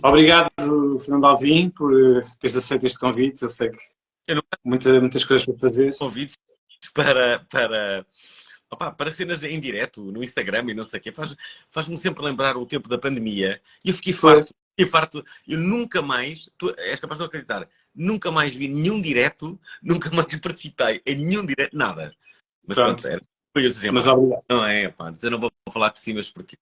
Obrigado, Fernando Alvim, por teres aceito este convite. Eu sei que Eu não muitas coisas para fazer. convido para cenas em direto no Instagram e não sei o quê. Faz-me sempre lembrar o tempo da pandemia. E eu fiquei Pois, farto. Fiquei farto. Eu nunca mais, tu és capaz de não acreditar, nunca mais vi nenhum direto, nunca mais participei em nenhum direto, nada. Mas pronto, pronto. foi assim, Mas pá. obrigado. Não é, pá, eu não vou falar por cima, mas porque.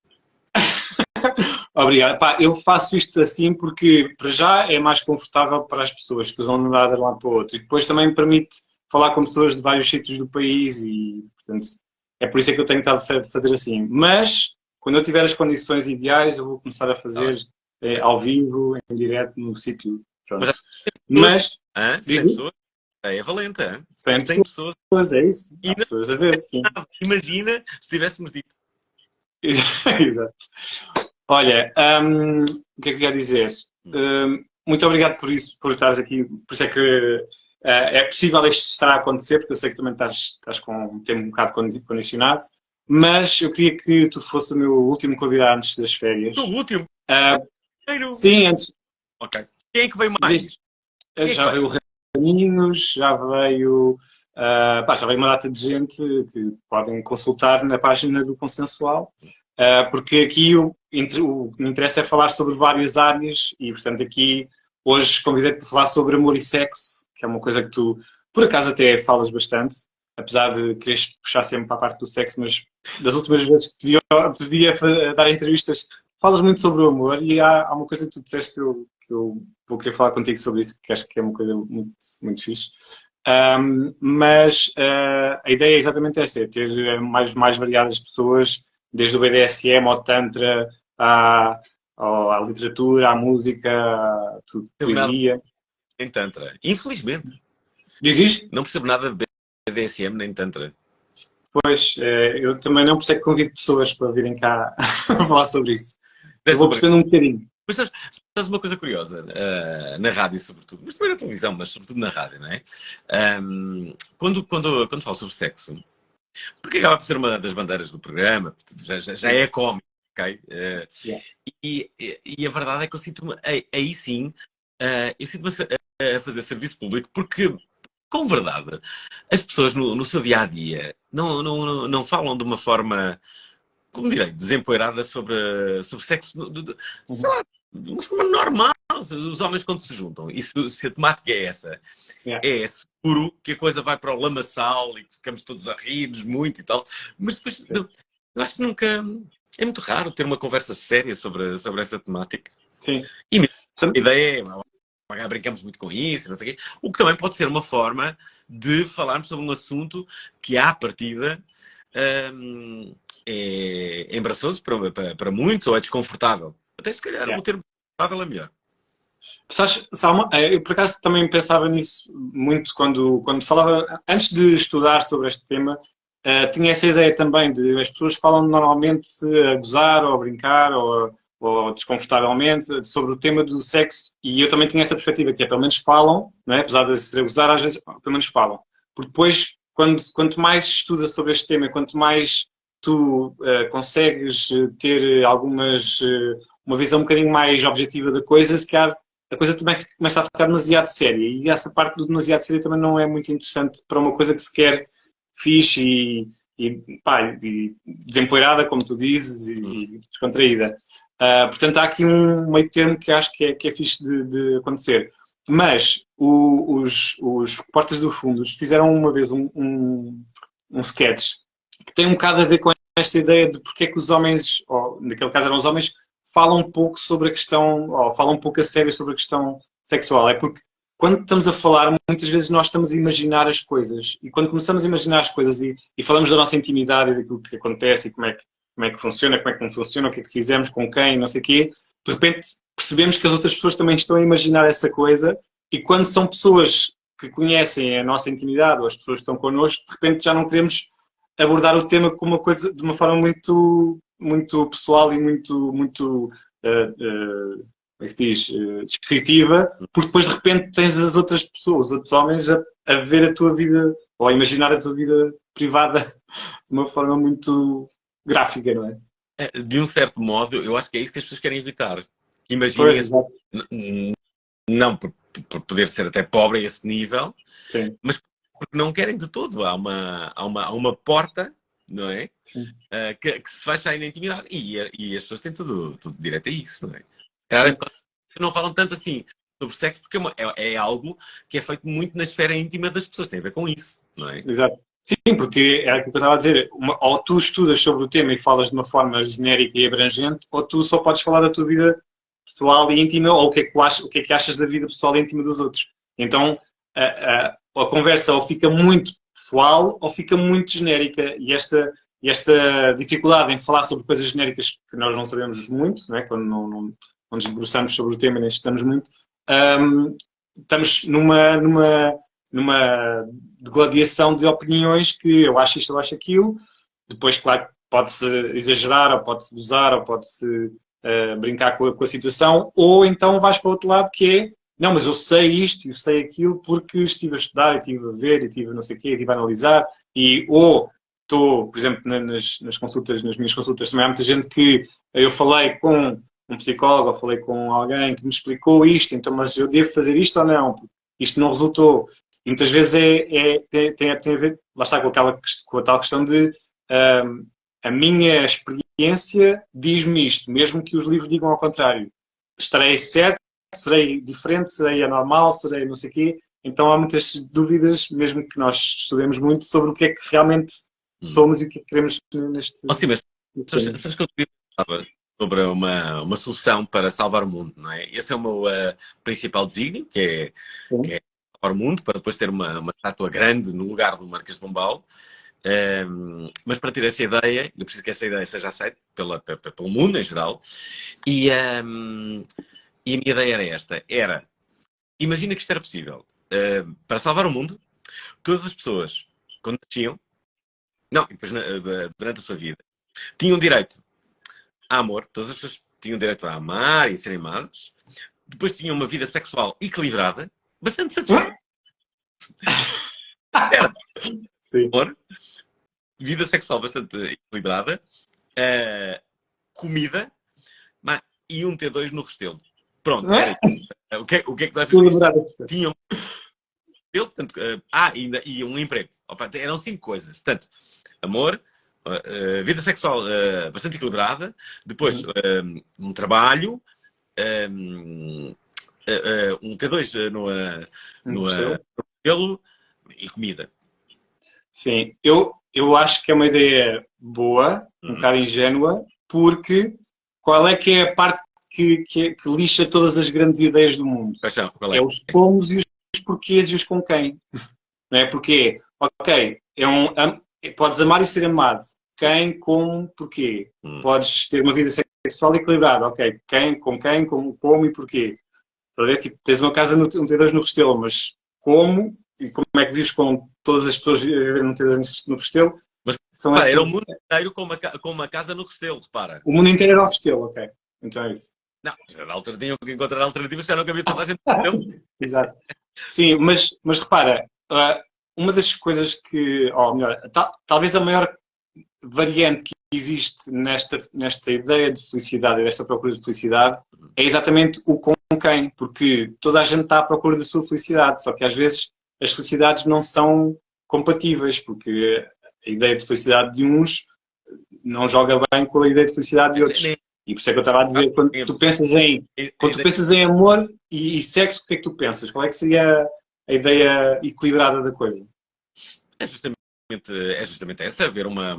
Obrigado. Pá, eu faço isto assim porque, para já, é mais confortável para as pessoas que usam andar de um lado para o outro. E depois também me permite falar com pessoas de vários sítios do país e, portanto, é por isso é que eu tenho estado a fazer assim. Mas, quando eu tiver as condições ideais, eu vou começar a Tá fazer bem. ao vivo, em direto, no sítio. Mas Pronto. já 100 pessoas, Mas, hã? diz 100 me pessoas, é valente, hã? 100 100 pessoas. pessoas, é isso? E Há não pessoas a ver, sim. nada. Imagina se tivéssemos dito. Exato. Olha, o que é que eu quero dizer? Muito obrigado por isso, por estares aqui. Por isso é que é possível isto estar a acontecer, porque eu sei que também estás com um tempo um bocado condicionado. Mas eu queria que tu fosse o meu último convidado antes das Sou férias. o último. Ah, Primeiro. sim, antes. Ok. Quem é que veio mais? Quem é que Já veio? veio o Raminhos, já veio. Já veio uma data de gente que podem consultar na página do Consensual. Porque aqui o que me interessa é falar sobre várias áreas e, portanto, aqui hoje convidei-te para falar sobre amor e sexo, que é uma coisa que tu, por acaso, até falas bastante, apesar de quereres puxar sempre para a parte do sexo, mas das últimas vezes que te devia dar entrevistas, falas muito sobre o amor e há uma coisa que tu disseste que eu vou querer falar contigo sobre isso, porque acho que é uma coisa muito, muito fixe. A ideia é exatamente essa, é ter mais variadas pessoas desde o BDSM ao Tantra, à literatura, à música, à Não percebo nada poesia. nem Tantra. Infelizmente. Diz isto? Não percebo nada de BDSM nem Tantra. Pois, eu também não percebo que convido pessoas para virem cá falar sobre isso. Eu Deve vou sobre... percebendo um bocadinho. Mas sabes uma coisa curiosa? Na rádio, sobretudo. Mas também na televisão, mas sobretudo na rádio, não é? Quando falo sobre sexo, porque acaba por ser uma das bandeiras do programa, já é cómico, ok? Yeah. E a verdade é que eu sinto-me, aí sim, eu sinto-me a fazer serviço público porque, com verdade, as pessoas no seu dia a dia não falam de uma forma, como direi, desempoeirada sobre sexo, sei Uhum. lá, de uma forma normal. Os homens, quando se juntam, e se a temática é essa, Yeah. é seguro que a coisa vai para o lamaçal e que ficamos todos a rir-nos muito e tal, mas depois Sim. eu acho que nunca. É muito raro ter uma conversa séria sobre essa temática. Sim. E mesmo a Sam- ideia é, brincamos muito com isso, não sei o quê, o que também pode ser uma forma de falarmos sobre um assunto que, à partida, hum, é embaraçoso para muitos ou é desconfortável. Até se calhar yeah. o termo desconfortável é melhor. Sabes, Salma, eu por acaso também pensava nisso muito quando falava, antes de estudar sobre este tema, tinha essa ideia também de as pessoas falam normalmente a gozar ou a brincar ou desconfortavelmente sobre o tema do sexo e eu também tinha essa perspectiva, que é pelo menos falam, não é? Apesar de ser a gozar, às vezes pelo menos falam. Porque depois, quanto mais estudas sobre este tema, quanto mais tu consegues ter uma visão um bocadinho mais objetiva da coisa, se calhar a coisa também começa a ficar demasiado séria. E essa parte do demasiado séria também não é muito interessante para uma coisa que se quer fixe e desempoeirada, como tu dizes, e descontraída. Portanto, há aqui um meio termo que acho que é fixe de acontecer. Mas os Portas do Fundos fizeram uma vez um sketch que tem um bocado a ver com esta ideia de porque é que os homens, ou naquele caso eram os homens, falam um pouco sobre a questão, ou falam um pouco a sério sobre a questão sexual. É porque quando estamos a falar, muitas vezes nós estamos a imaginar as coisas. E quando começamos a imaginar as coisas e falamos da nossa intimidade e daquilo que acontece e como é que funciona, como é que não funciona, o que é que fizemos, com quem, não sei o quê, de repente percebemos que as outras pessoas também estão a imaginar essa coisa e quando são pessoas que conhecem a nossa intimidade ou as pessoas que estão connosco, de repente já não queremos abordar o tema como uma coisa de uma forma muito, muito pessoal e muito como é que se diz, descritiva, porque depois de repente tens as outras pessoas, os outros homens a ver a tua vida ou a imaginar a tua vida privada de uma forma muito gráfica, não é? De um certo modo, eu acho que é isso que as pessoas querem evitar. Imaginem, Pois, exato. não por poder ser até pobre a esse nível, Sim, mas porque não querem de todo. Há uma porta, não é? sim, Que se fecha aí na intimidade. E as pessoas têm tudo direito a isso, não é? Cara, sim. não falam tanto assim sobre sexo porque é algo que é feito muito na esfera íntima das pessoas. Tem a ver com isso, não é? Exato. Sim, porque é aquilo que eu estava a dizer. Ou tu estudas sobre o tema e falas de uma forma genérica e abrangente, ou tu só podes falar da tua vida pessoal e íntima, ou o que é que achas da vida pessoal e íntima dos outros. Então, a conversa ou fica muito pessoal ou fica muito genérica. E esta dificuldade em falar sobre coisas genéricas que nós não sabemos muito, não é? Quando não nos debruçamos sobre o tema e nem estudamos muito, estamos numa degladiação de opiniões que eu acho isto, eu acho aquilo. Depois, claro, pode-se exagerar, ou pode-se gozar, ou pode-se brincar com a situação, ou então vais para o outro lado que é, não, mas eu sei isto e eu sei aquilo porque estive a estudar, e estive a ver, e estive a não sei o quê, e estive a analisar, ou estou, por exemplo, nas consultas, nas minhas consultas também há muita gente que eu falei com um psicólogo, ou falei com alguém que me explicou isto, então, mas eu devo fazer isto ou não? Isto não resultou. E muitas vezes tem a ver, lá está, com a tal questão de a minha experiência diz-me isto, mesmo que os livros digam ao contrário. Estarei certo, serei diferente, serei anormal, serei não sei o quê. Então há muitas dúvidas, mesmo que nós estudemos muito, sobre o que é que realmente Hum. somos e o que é que queremos Oh, sim, mas neste tema. sabes que eu pensava sobre uma solução para salvar o mundo, não é? Esse é o meu principal desígnio, que Sim, é salvar o mundo, para depois ter uma estátua grande no lugar do Marquês de Pombal. Mas para ter essa ideia, eu preciso que essa ideia seja aceita pelo mundo em geral. E, e a minha ideia era esta: imagina que isto era possível. Para salvar o mundo, todas as pessoas, quando nasciam, não, depois, durante a sua vida, tinham direito a amor, todas as pessoas tinham direito a amar e a serem amadas, depois tinham uma vida sexual equilibrada, bastante satisfeita. Era sim. amor, vida sexual bastante equilibrada, uh, comida e um T2 no Restelo. Pronto, era isso. O que é que tu achas Tudo disto? verdade a perceber. Tinham portanto, e um emprego. Opa, eram 5 coisas. Portanto, amor, vida sexual bastante equilibrada, depois Uhum. um trabalho, um, um T2 Um no Restelo. pelo e comida. Sim, eu acho que é uma ideia boa, um Uhum. bocado ingênua, porque qual é que é a parte que lixa todas as grandes ideias do mundo? Paixão, qual É é? os comos e os porquês e os com quem. Não é? Porque, ok, podes amar e ser amado. Quem, como, porquê? Uhum. Podes ter uma vida sexual equilibrada. Ok, quem, como e porquê? Tipo, tens uma casa um T2 no Restelo, mas como e como é que vives com todas as pessoas a viverem no T2 no Restelo? Mas São repara, era o essas. mundo inteiro com uma casa no Restelo, repara. O mundo inteiro era o Restelo, ok. Então é isso. Não, tinham que encontrar alternativas, já não cabia toda a gente no Restelo. Exato. Sim, mas repara, uma das coisas que, ou melhor, talvez a maior variante que existe nesta ideia de felicidade e desta procura de felicidade é exatamente o com quem, porque toda a gente está à procura da sua felicidade, só que às vezes as felicidades não são compatíveis, porque a ideia de felicidade de uns não joga bem com a ideia de felicidade de outros. E por isso é que eu estava a dizer, quando tu pensas em amor e sexo, o que é que tu pensas? Qual é que seria a ideia equilibrada da coisa? É justamente, é justamente essa, haver uma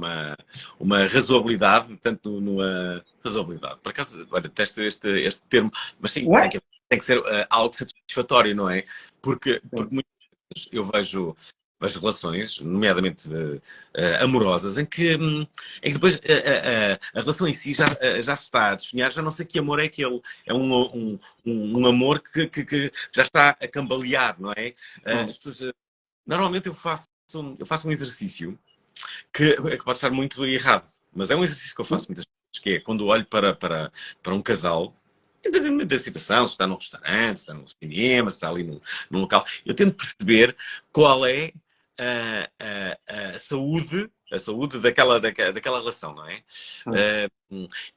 razoabilidade, tanto numa razoabilidade. Por acaso, olha, detesto este termo, mas sim, Ué? tem que ser algo satisfatório, não é? Porque Sim. muitas vezes eu vejo relações, nomeadamente amorosas, em que depois a relação em si já se está a definhar, já não sei que amor é aquele. É um amor que já está a cambalear, não é? As pessoas, normalmente eu faço um exercício que pode estar muito errado, mas é um exercício que eu faço muitas vezes, que é quando olho para um casal, independentemente da situação, se está num restaurante, se está num cinema, se está ali num local, eu tento perceber qual é a saúde a saúde daquela relação, não é?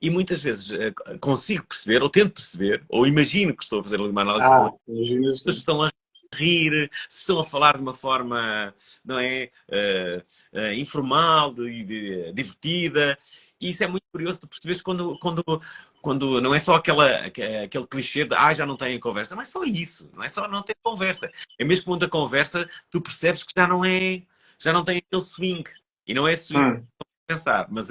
E muitas vezes consigo perceber, ou tento perceber, ou imagino que estou a fazer uma análise imagino se estão a rir, se estão a falar de uma forma, não é, informal, divertida. E isso é muito curioso de perceberes quando não é só aquele clichê de já não têm conversa. Não é só isso, não é só não ter conversa. É mesmo quando a conversa, tu percebes que já não tem aquele swing. E não é swing pensar, mas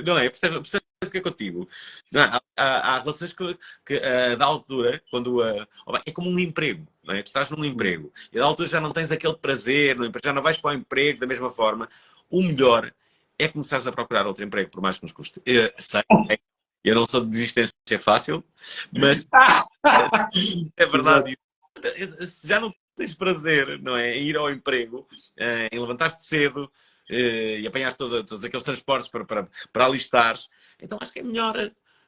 não é? Percebes o que é contigo? Não, há relações que da altura, quando é como um emprego, não é? Tu estás num emprego e da altura já não tens aquele prazer, no emprego, já não vais para o emprego da mesma forma. O melhor é começares a procurar outro emprego, por mais que nos custe. Eu não sou de desistência fácil, mas é verdade. Se já não tens prazer, não é? Em ir ao emprego, em levantar-te cedo e apanhar todos aqueles transportes para alistares, então acho que é melhor,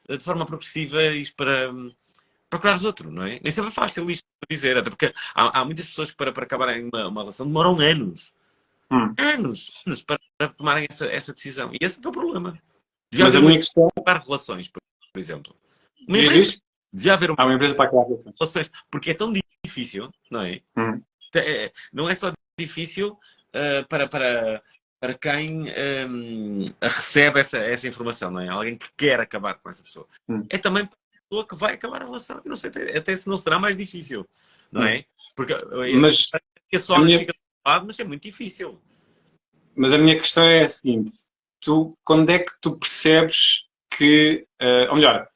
de forma progressiva, isto para procurares outro, não é? Nem sempre é fácil isto de dizer, até porque há muitas pessoas que para acabarem uma relação demoram anos. Anos para tomarem essa decisão. E esse é o problema. Devia Mas haver a minha questão... relações, por exemplo. Devia haver uma empresa para criar relações. Porque é tão difícil, não é? Não é só difícil para quem recebe essa informação, não é? Alguém que quer acabar com essa pessoa. É também para a pessoa que vai acabar a relação. Eu não sei até se não será mais difícil, não é? Porque mas só nos fica do lado, mas é muito difícil. Mas a minha questão é a seguinte: quando é que tu percebes que, ou melhor,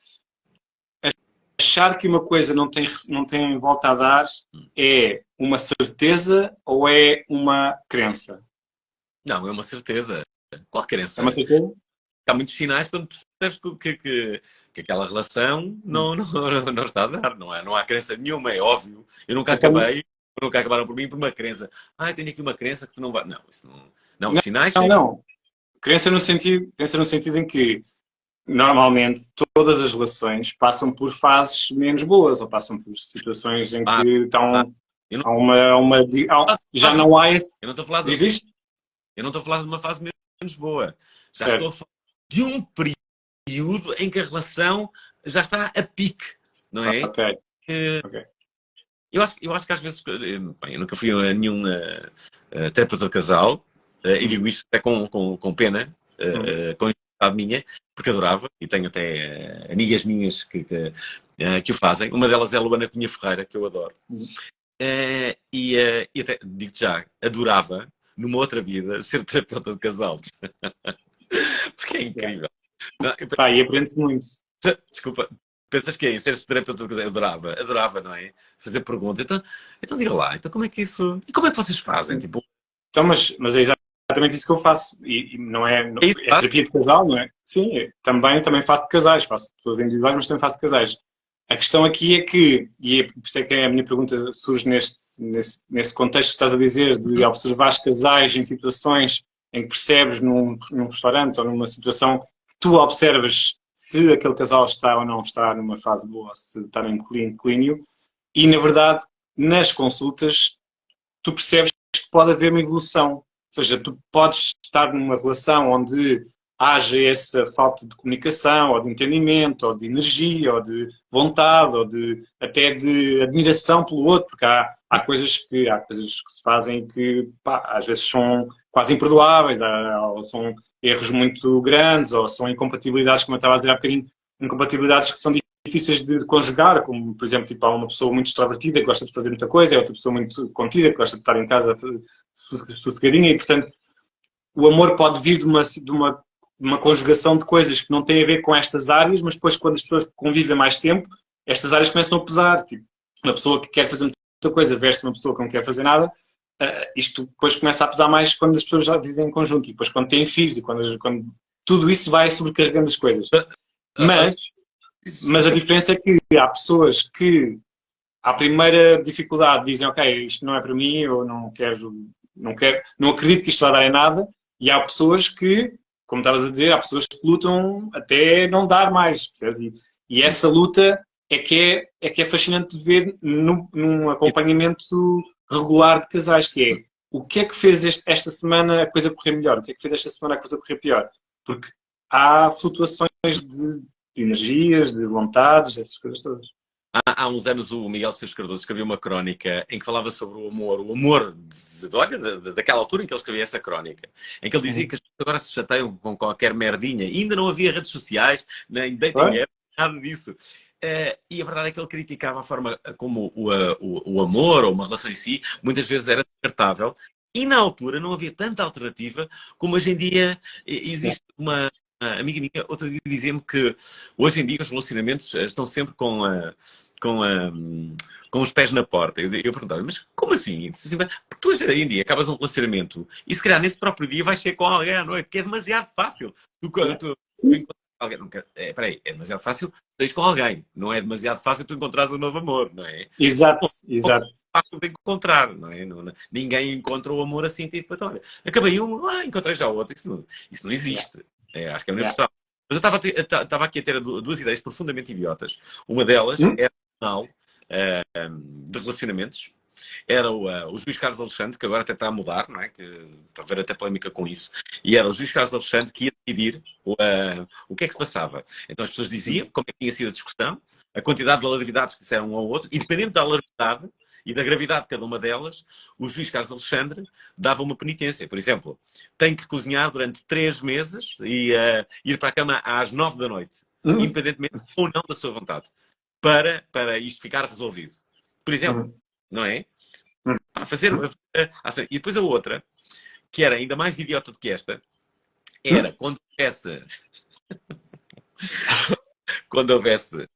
achar que uma coisa não tem volta a dar é uma certeza ou é uma crença? Não, é uma certeza. Qual crença? É uma certeza? Há muitos sinais quando percebes que aquela relação não está a dar, não é? Não há crença nenhuma, é óbvio. Eu nunca acabaram por mim por uma crença. Tenho aqui uma crença que tu não vai. Não, isso não. Não, os sinais. Não. Crença no sentido em que normalmente todas as relações passam por fases menos boas ou passam por situações em que estão já não há esse... Eu não estou a falar eu não estou a falar de uma fase menos boa. Já estou a falar de um período em que a relação já está a pique, não é? Ok. Eu acho que às vezes, bem, eu nunca fui a nenhum terapeuta de casal, e digo isto até com pena, com dificuldade minha, porque adorava, e tenho até amigas minhas que o fazem. Uma delas é a Luana Cunha Ferreira, que eu adoro. E até, digo-te já, adorava, numa outra vida, ser terapeuta de casal. Porque é incrível. E aprende-se muito. Desculpa, pensas que é isso? Ser terapeuta de casal? Eu adorava, não é? Fazer perguntas. Então diga lá, então como é que isso... E como é que vocês fazem? Tipo... Então, mas é exatamente isso que eu faço. E não é terapia de casal, não é? Sim, também faço de casais. Faço de pessoas individuais, mas também faço de casais. A questão aqui é que, e por isso é que a minha pergunta surge nesse contexto que estás a dizer, de observar os casais em situações em que percebes num restaurante ou numa situação que tu observas se aquele casal está ou não está numa fase boa, se está em declínio, e na verdade, nas consultas, tu percebes que pode haver uma evolução. Ou seja, tu podes estar numa relação onde haja essa falta de comunicação, ou de entendimento, ou de energia, ou de vontade, ou até de admiração pelo outro, porque há coisas que se fazem que às vezes são quase imperdoáveis, ou são erros muito grandes, ou são incompatibilidades, como eu estava a dizer há bocadinho, incompatibilidades que são difíceis de conjugar, como, por exemplo, há uma pessoa muito extrovertida que gosta de fazer muita coisa, e outra pessoa muito contida que gosta de estar em casa sossegadinha, e, portanto, o amor pode vir de uma conjugação de coisas que não têm a ver com estas áreas, mas depois, quando as pessoas convivem mais tempo, estas áreas começam a pesar. Tipo, uma pessoa que quer fazer muita coisa versus uma pessoa que não quer fazer nada, isto depois começa a pesar mais quando as pessoas já vivem em conjunto, e depois quando têm filhos, e quando tudo isso vai sobrecarregando as coisas. Mas a diferença é que há pessoas que, à primeira dificuldade, dizem, ok, isto não é para mim, eu não acredito que isto vai dar em nada, e há pessoas que, como estavas a dizer, há pessoas que lutam até não dar mais. E essa luta é que é fascinante de ver num acompanhamento regular de casais, que é o que é que fez esta semana a coisa correr melhor? O que é que fez esta semana a coisa correr pior? Porque há flutuações de energias, de vontades, essas coisas todas. Há uns anos o Miguel Esteves Cardoso escreveu uma crónica em que falava sobre o amor olha, daquela altura em que ele escrevia essa crónica, em que ele dizia que as pessoas agora se chateiam com qualquer merdinha, e ainda não havia redes sociais, nem dating app, nada disso. E a verdade é que ele criticava a forma como o amor ou uma relação em si muitas vezes era descartável, e na altura não havia tanta alternativa como hoje em dia existe uma amiga minha, outro dia dizia-me que hoje em dia os relacionamentos estão sempre com, a, com os pés na porta. Eu perguntava, mas como assim? Assim? Porque tu hoje em dia acabas um relacionamento e se calhar nesse próprio dia vais ser com alguém à noite, que é demasiado fácil. Tu encontras alguém, peraí, é demasiado fácil tens com alguém, não é demasiado fácil tu encontrares um novo amor, não é? Exato, exato. É fácil de encontrar, não é? Ninguém encontra o amor assim, tipo, então, olha, acabei encontrei já o outro. Isso não existe. Acho que é universal. Mas eu estava aqui a ter duas ideias profundamente idiotas. Uma delas era o canal de relacionamentos. Era o juiz Carlos Alexandre, que agora até está a mudar, não é? Que está a haver até polémica com isso. E era o juiz Carlos Alexandre que ia decidir o que é que se passava. Então as pessoas diziam como é que tinha sido a discussão, a quantidade de alarvidades que disseram um ao outro, e dependendo da alarvidade e da gravidade de cada uma delas, o juiz Carlos Alexandre dava uma penitência. Por exemplo, tem que cozinhar durante 3 meses e ir para a cama às 9 da noite, independentemente ou não da sua vontade, para isto ficar resolvido. Por exemplo, não é? A fazer ação. E depois a outra, que era ainda mais idiota do que esta, era quando houvesse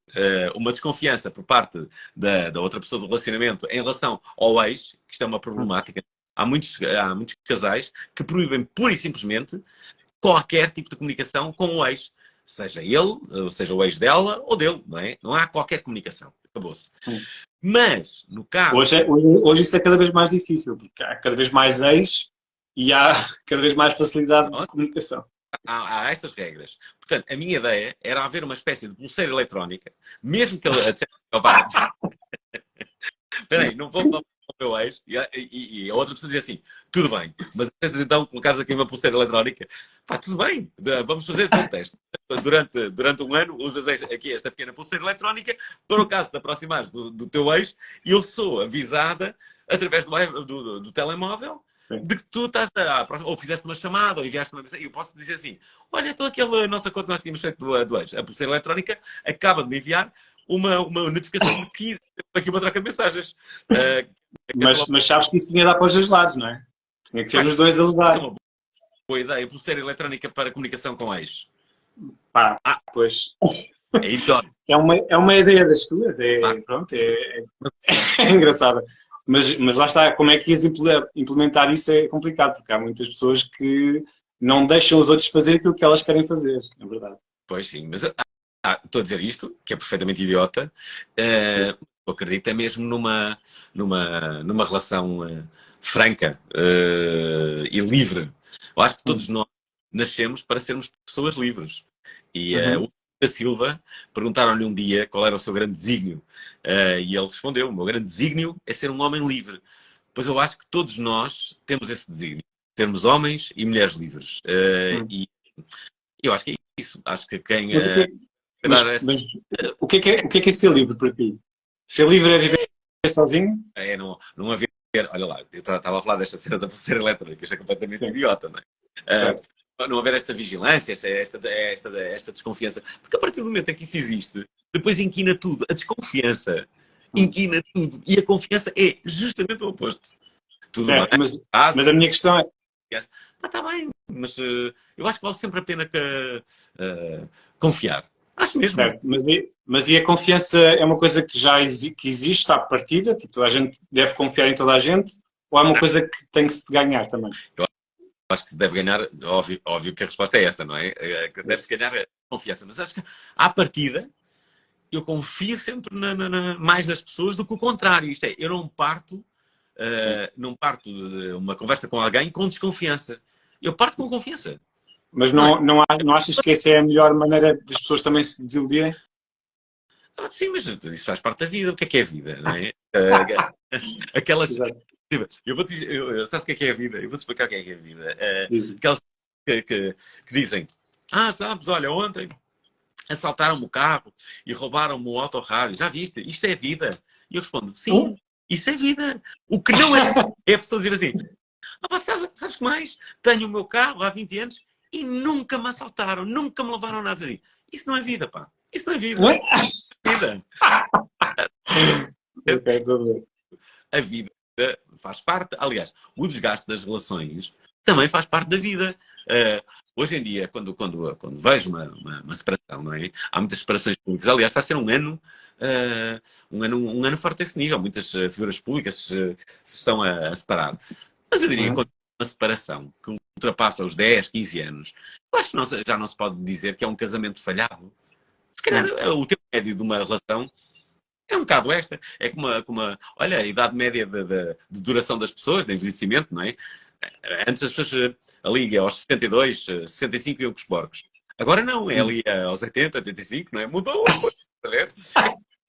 uma desconfiança por parte da outra pessoa do relacionamento em relação ao ex, que isto é uma problemática. Há muitos casais que proíbem pura e simplesmente qualquer tipo de comunicação com o ex. Seja ele, seja o ex dela ou dele, não é? Não há qualquer comunicação. Acabou-se. Mas, no caso... Hoje isso é cada vez mais difícil, porque há cada vez mais ex e há cada vez mais facilidade de comunicação. Há estas regras. Portanto, a minha ideia era haver uma espécie de pulseira eletrónica, mesmo que ele... Espera aí, não vou falar com o meu ex. E a outra pessoa dizia assim, tudo bem, mas então colocares aqui uma pulseira eletrónica, pá, tudo bem, vamos fazer o teste. Durante um ano usas aqui esta pequena pulseira eletrónica para o caso de aproximares do teu ex e eu sou avisada através do telemóvel de que tu estás ou fizeste uma chamada ou enviaste uma mensagem. Eu posso dizer assim, olha, então aquela nossa conta que nós tínhamos feito do ex, a pulseira eletrónica acaba de me enviar uma notificação de que aqui uma troca de mensagens. Mas sabes que isso tinha de dar para os dois lados, não é? Tinha que ser os dois a usar. É uma boa ideia. Pulseira eletrónica para comunicação com ex. Pois. É idóneo. É uma ideia das tuas. Pronto, é engraçada. Mas lá está, como é que ias implementar isso é complicado, porque há muitas pessoas que não deixam os outros fazer aquilo que elas querem fazer, é verdade. Pois sim, mas estou a dizer isto, que é perfeitamente idiota. Eu acredito é mesmo numa relação franca e livre. Eu acho que todos nós nascemos para sermos pessoas livres. E o da Silva perguntaram-lhe um dia qual era o seu grande desígnio. E ele respondeu, o meu grande desígnio é ser um homem livre. Pois eu acho que todos nós temos esse desígnio. Termos homens e mulheres livres. E eu acho que é isso. Acho que quem... Mas o que é ser livre para ti? Ser livre é viver sozinho? É não haver... Olha lá, eu estava a falar desta cena da pulseira eletrónica, isto é completamente idiota, não é? Não haver esta vigilância, esta desconfiança. Porque a partir do momento em que isso existe, depois inquina tudo. A desconfiança inquina tudo. E a confiança é justamente o oposto. Tudo certo, bem, mas a minha questão é... Está bem, mas eu acho que vale sempre a pena confiar. Acho mesmo. Certo, mas e a confiança é uma coisa que já existe à partida? Tipo, toda a gente deve confiar em toda a gente? Ou é uma coisa que tem que se ganhar também? Eu acho que se deve ganhar, óbvio que a resposta é esta, não é? Deve-se ganhar a confiança. Mas acho que, à partida, eu confio sempre mais nas pessoas do que o contrário. Isto é, eu não parto de uma conversa com alguém com desconfiança. Eu parto com confiança. Mas não achas que essa é a melhor maneira das pessoas também se desiludirem? Sim, mas isso faz parte da vida. O que é a vida? Não é? Aquelas Tipo, eu vou te dizer, sabes o que é a vida? Eu vou-te explicar o que é a vida. Diz. Aquelas que dizem, sabes, olha, ontem assaltaram-me o carro e roubaram-me o autorrádio. Já viste? Isto é vida. E eu respondo, sim, isso é vida. O que não é a pessoa dizer assim, sabes que mais? Tenho o meu carro há 20 anos e nunca me assaltaram, nunca me levaram nada assim. Isso não é vida, pá. Isso não é vida. Não é? Vida. Ok, tudo bem. A vida faz parte. Aliás, o desgaste das relações também faz parte da vida. Hoje em dia, quando vejo uma separação, não é? Há muitas separações públicas. Aliás, está a ser um ano forte a esse nível. Muitas figuras públicas se estão a separar. Mas eu diria que quando uma separação que ultrapassa os 10, 15 anos, eu acho que já não se pode dizer que é um casamento falhado. Se calhar o tempo médio de uma relação é um bocado esta. É olha, a idade média de duração das pessoas, de envelhecimento, não é? Antes as pessoas ali aos 62, 65 iam com os porcos. Agora não, é ali aos 80, 85, não é? Mudou a coisa.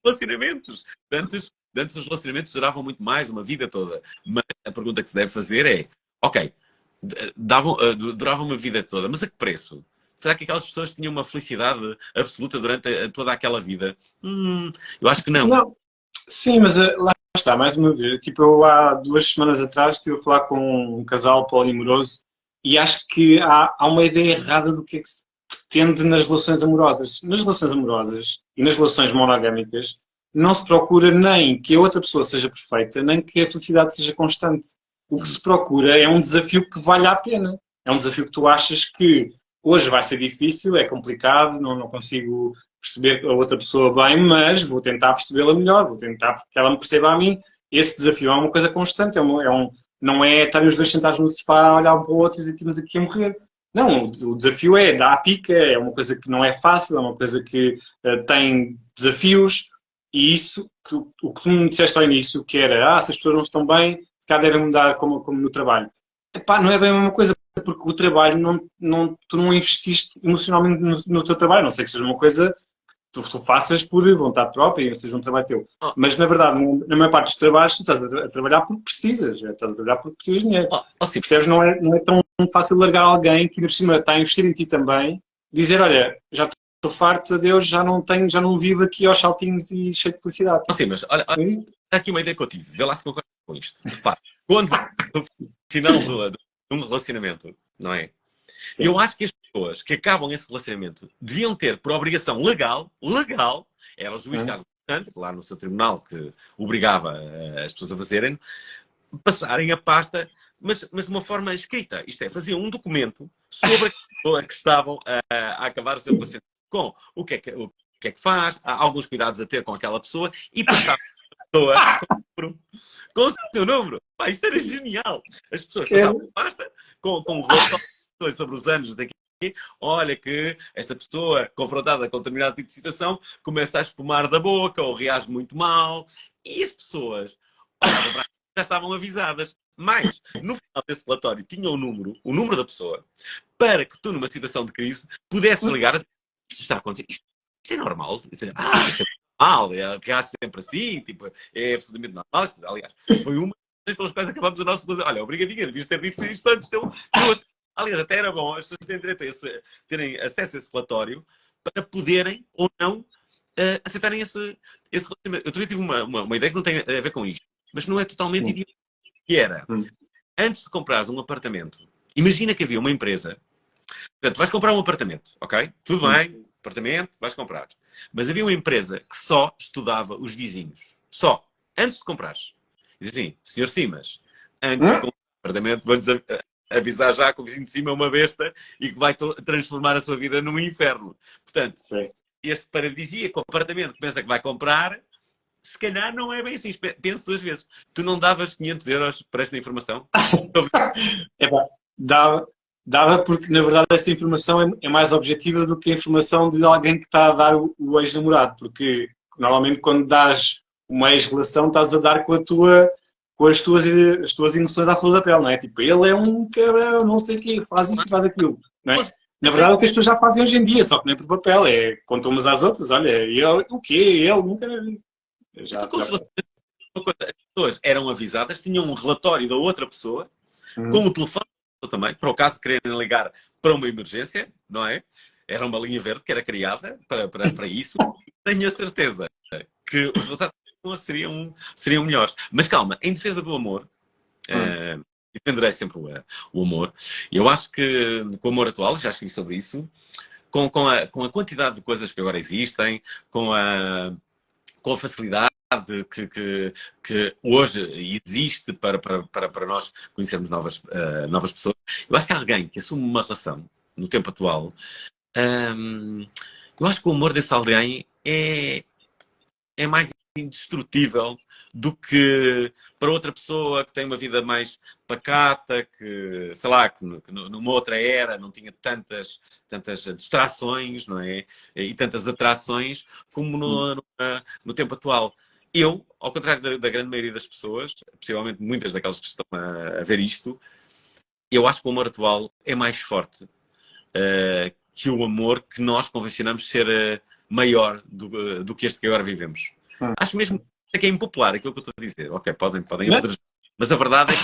Relacionamentos. Antes os relacionamentos duravam muito mais, uma vida toda. Mas a pergunta que se deve fazer é, ok, duravam uma vida toda, mas a que preço? Será que aquelas pessoas tinham uma felicidade absoluta durante toda aquela vida? Eu acho que não. Não. Sim, mas lá está, mais uma vez. Tipo, eu há 2 semanas atrás estive a falar com um casal poliamoroso e acho que há uma ideia errada do que é que se pretende nas relações amorosas. Nas relações amorosas e nas relações monogâmicas não se procura nem que a outra pessoa seja perfeita, nem que a felicidade seja constante. O que se procura é um desafio que vale a pena. É um desafio que tu achas que hoje vai ser difícil, é complicado, não consigo perceber a outra pessoa bem, mas vou tentar percebê-la melhor, vou tentar que ela me perceba a mim. Esse desafio é uma coisa constante, não é estarem os dois sentados no sofá a olhar um para o outro e dizer que estamos aqui a morrer. Não, o desafio é dar a pica, é uma coisa que não é fácil, é uma coisa que tem desafios, e isso, o que tu me disseste ao início, que era, se as pessoas não estão bem, se calhar devem mudar como no trabalho. Epá, não é bem a mesma coisa, porque o trabalho, tu não investiste emocionalmente no teu trabalho, não sei que seja uma coisa que tu faças por vontade própria, ou seja, um trabalho teu. Mas, na verdade, na maior parte dos trabalhos, tu estás a trabalhar porque precisas, estás a trabalhar porque precisas de dinheiro. Percebes? Não é tão fácil largar alguém que, ainda por cima, está a investir em ti também, dizer, olha, já estou farto, adeus, já não vivo aqui aos saltinhos e cheio de felicidade. Sim, mas olha, há aqui uma ideia que eu tive, vê lá se concordas com isto. Repara, quando no final de um relacionamento, não é? Sim. Eu acho que as pessoas que acabam esse relacionamento deviam ter, por obrigação legal, era o juiz Carlos Santos, lá no seu tribunal, que obrigava as pessoas a fazerem, passarem a pasta, mas de uma forma escrita. Isto é, faziam um documento sobre a pessoa que estavam a acabar o seu relacionamento, com o que é que faz, há alguns cuidados a ter com aquela pessoa, e passar a pessoa com o seu número. Pá, isto era genial. As pessoas passavam a pasta com um relatório sobre os anos daqui. Olha que esta pessoa, confrontada com determinado tipo de situação, começa a espumar da boca ou reage muito mal. E as pessoas já estavam avisadas. Mas, no final desse relatório, tinha o número da pessoa, para que tu, numa situação de crise, pudesses ligar a dizer, isto está a acontecer, isto é normal. Isto é normal, reage sempre assim, tipo, é absolutamente normal. Aliás, foi uma das pelas quais acabamos o nosso relacionamento. Olha, obrigadinha, devias ter dito isto antes. Aliás, até era bom as pessoas terem direito terem acesso a esse relatório para poderem ou não aceitarem esse relacionamento. Eu também tive uma ideia que não tem a ver com isto, mas não é totalmente idiota. Que era, antes de comprares um apartamento, imagina que havia uma empresa, portanto, vais comprar um apartamento, ok? Tudo bem, apartamento, vais comprar. Mas havia uma empresa que só estudava os vizinhos. Só. Antes de comprares. Diz assim, Sr. Simas, antes de comprar um apartamento, vamos avisar já que o vizinho de cima é uma besta e que vai transformar a sua vida num inferno. Portanto, este paradisíaco apartamento que pensa que vai comprar, se calhar não é bem assim. Pense 2 vezes. Tu não davas 500 euros para esta informação? Dava porque, na verdade, essa informação é mais objetiva do que a informação de alguém que está a dar o ex-namorado. Porque, normalmente, quando dás uma ex-relação, estás a dar com as tuas emoções à flor da pele, não é? Tipo, ele é um cabrão, não sei o quê, faz isto e faz aquilo, não é? Na verdade, é o que as pessoas já fazem hoje em dia, só que não é por papel, contam umas às outras, olha, ele, o quê? Ele nunca vi. uma coisa, as pessoas eram avisadas, tinham um relatório da outra pessoa, com Uhum. o telefone também, para o caso de quererem ligar para uma emergência, não é? Era uma linha verde que era criada para isso. Tenho a certeza que os resultados seriam melhores. Mas calma, em defesa do amor, Uhum. defenderei sempre o amor. Eu acho que com o amor atual, já escrevi sobre isso, com a quantidade de coisas que agora existem, com a facilidade que hoje existe para nós conhecermos novas pessoas. Eu acho que alguém que assume uma relação no tempo atual, eu acho que o amor desse alguém é mais indestrutível do que para outra pessoa que tem uma vida mais pacata, que, sei lá, que numa outra era não tinha tantas distrações, não é? E tantas atrações como no tempo atual. Eu, ao contrário da grande maioria das pessoas, possivelmente muitas daquelas que estão a ver isto, eu acho que o amor atual é mais forte que o amor que nós convencionamos ser maior do que este que agora vivemos. Uhum. Acho mesmo que é impopular aquilo que eu estou a dizer. Ok, podem Né? apedrejar. Mas a verdade é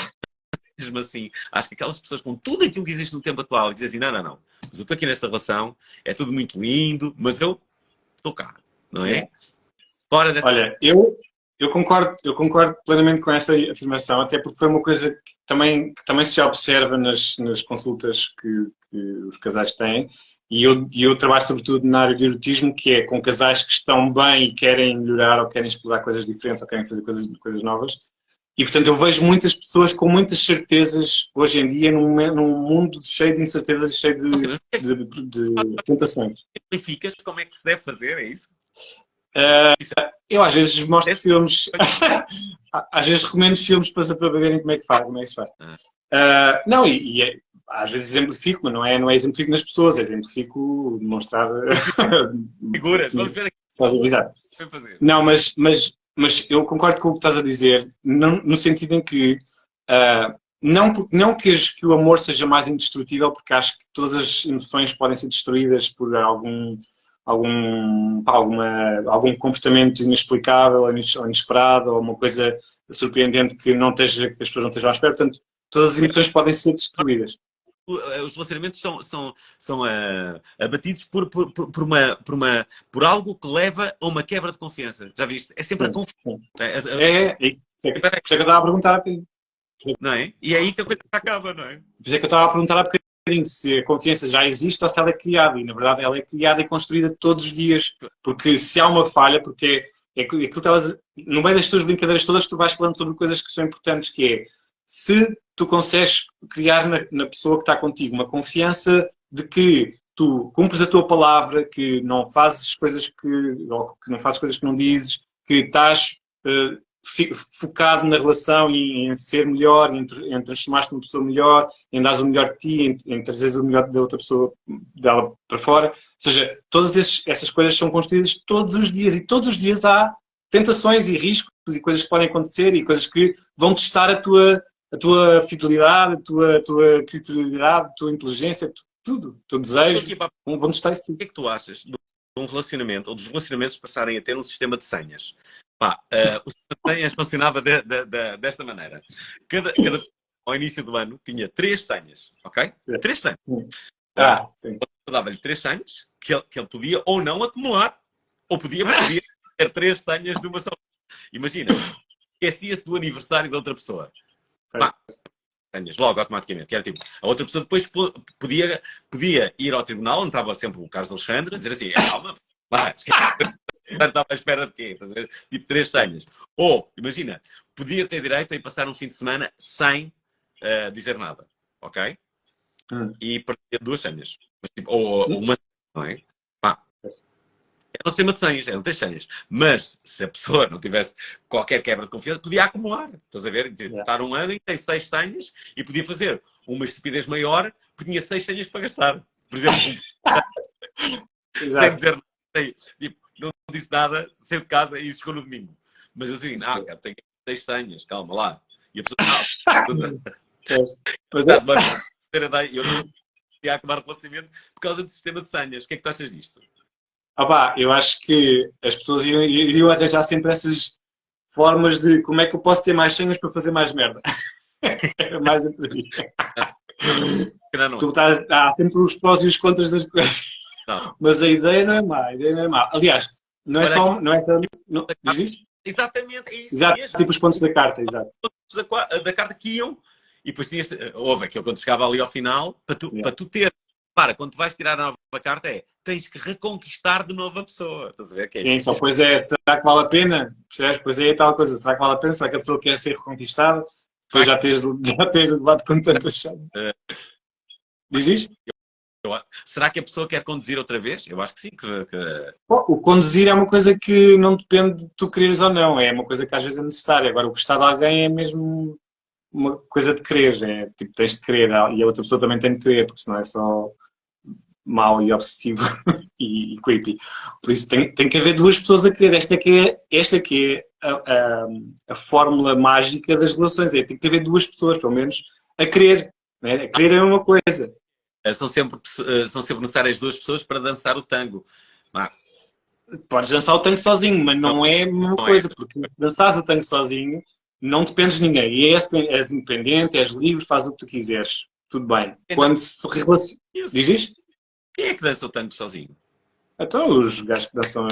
que, mesmo assim, acho que aquelas pessoas com tudo aquilo que existe no tempo atual dizem assim, não, mas eu estou aqui nesta relação, é tudo muito lindo, mas eu estou cá, não é? Fora dessa... Olha, eu concordo plenamente com essa afirmação, até porque foi uma coisa que também se observa nas consultas que os casais têm, e eu trabalho sobretudo na área de erotismo, que é com casais que estão bem e querem melhorar, ou querem explorar coisas diferentes, ou querem fazer coisas novas. E, portanto, eu vejo muitas pessoas com muitas certezas hoje em dia num mundo cheio de incertezas e cheio de tentações. Simplificas como é que se deve fazer, é isso? Eu às vezes É mostro filmes, às vezes recomendo filmes para verem como é que se faz. Não, às vezes exemplifico, mas não é exemplifico nas pessoas, é exemplifico demonstrar. figuras, vamos ver aqui Só o que exato. vai fazer. Não, mas eu concordo com o que estás a dizer, no sentido em que não que o amor seja mais indestrutível, porque acho que todas as emoções podem ser destruídas por algum comportamento inexplicável ou inesperado, ou uma coisa surpreendente que as pessoas não estejam à espera. Portanto, todas as emoções podem ser destruídas. Os relacionamentos são abatidos por algo que leva a uma quebra de confiança. Já viste? É sempre a Sim, confiança. sim. Por isso é que eu estava a perguntar há bocadinho. Não é? E é aí que a coisa acaba, não é? Por isso é que eu estava a perguntar há bocadinho se a confiança já existe ou se ela é criada. E, na verdade, ela é criada e construída todos os dias. Porque se há uma falha, porque aquilo que elas, no meio das tuas brincadeiras todas, tu vais falando sobre coisas que são importantes, que é, se tu consegues criar na pessoa que está contigo uma confiança de que tu cumpres a tua palavra, que não fazes coisas ou que não fazes coisas que não dizes, que estás focado na relação e em ser melhor, em transformar-te numa pessoa melhor, em dar o melhor de ti, em trazeres o melhor da outra pessoa dela para fora. Ou seja, todas essas coisas são construídas todos os dias, e todos os dias há tentações e riscos e coisas que podem acontecer e coisas que vão testar a tua fidelidade, a tua credibilidade, a tua inteligência, tudo, o teu desejo. Vão testar isso tudo. O que é que tu achas de um relacionamento, ou dos relacionamentos passarem a ter um sistema de senhas? O sistema de senhas funcionava desta maneira. Cada pessoa, ao início do ano, tinha 3 senhas, ok? Sim. 3 senhas. Sim. Dava-lhe 3 senhas que ele podia ou não acumular, ou podia ter 3 senhas de uma só. Imagina, esquecia-se do aniversário da outra pessoa. Senhas, logo, automaticamente. Que era tipo, a outra pessoa depois podia ir ao tribunal, onde estava sempre o Carlos Alexandre, a dizer assim, calma, estava à espera de quê? Tipo 3 senhas. Ou, imagina, podia ter direito a passar um fim de semana sem dizer nada, ok? E perdia 2 senhas. Mas, tipo, ou uma, não é? Era um sistema de senhas, eram 3 senhas. Mas se a pessoa não tivesse qualquer quebra de confiança, podia acumular. Estás a ver? Estar um ano e tem 6 senhas e podia fazer uma estupidez maior porque tinha 6 senhas para gastar. Por exemplo, sem dizer nada. Tipo, não disse nada, saiu de casa e chegou no domingo. Mas assim, cara, tenho 6 senhas, calma lá. E a pessoa, eu não ia acabar relacionamento por causa do sistema de senhas. O que é que tu achas disto? Eu acho que as pessoas iriam arranjar sempre essas formas de como é que eu posso ter mais senhas para fazer mais merda. Era mais dentro daí. Há sempre os prós e os contras das coisas. Não. Mas a ideia não é má, a ideia não é má. Aliás, não é só. Não é só não, diz isto? Exatamente, é isso Exato, mesmo. tipo os pontos da carta, exato. Os pontos da carta que iam, e depois tinhas, houve aquilo quando chegava ali ao final, para tu ter. Para, quando tu vais tirar a nova carta tens que reconquistar de novo a pessoa. Estás a ver? Que Sim, só depois será que vale a pena? Percebes? Depois é tal coisa, será que vale a pena? Será que a pessoa quer ser reconquistada? Depois já tens levado com tanta chave. Diz isto? Será que a pessoa quer conduzir outra vez? Eu acho que sim. O conduzir é uma coisa que não depende de tu quereres ou não. É uma coisa que às vezes é necessária. Agora, o gostar de alguém é mesmo uma coisa de querer. É tipo, tens de querer. E a outra pessoa também tem de querer, porque senão é só mau e obsessivo e creepy. Por isso tem que haver duas pessoas a querer. Esta que é a fórmula mágica das relações. Tem que haver duas pessoas, pelo menos, a querer. Né? A querer é uma coisa. São sempre necessárias duas pessoas para dançar o tango. Podes dançar o tango sozinho, mas não é a mesma coisa, porque se dançares o tango sozinho, não dependes de ninguém. E és independente, és livre, fazes o que tu quiseres. Tudo bem. Quando se relaciona... Diz isto? Quem é que dança o tango sozinho? Então, os gajos que dançam,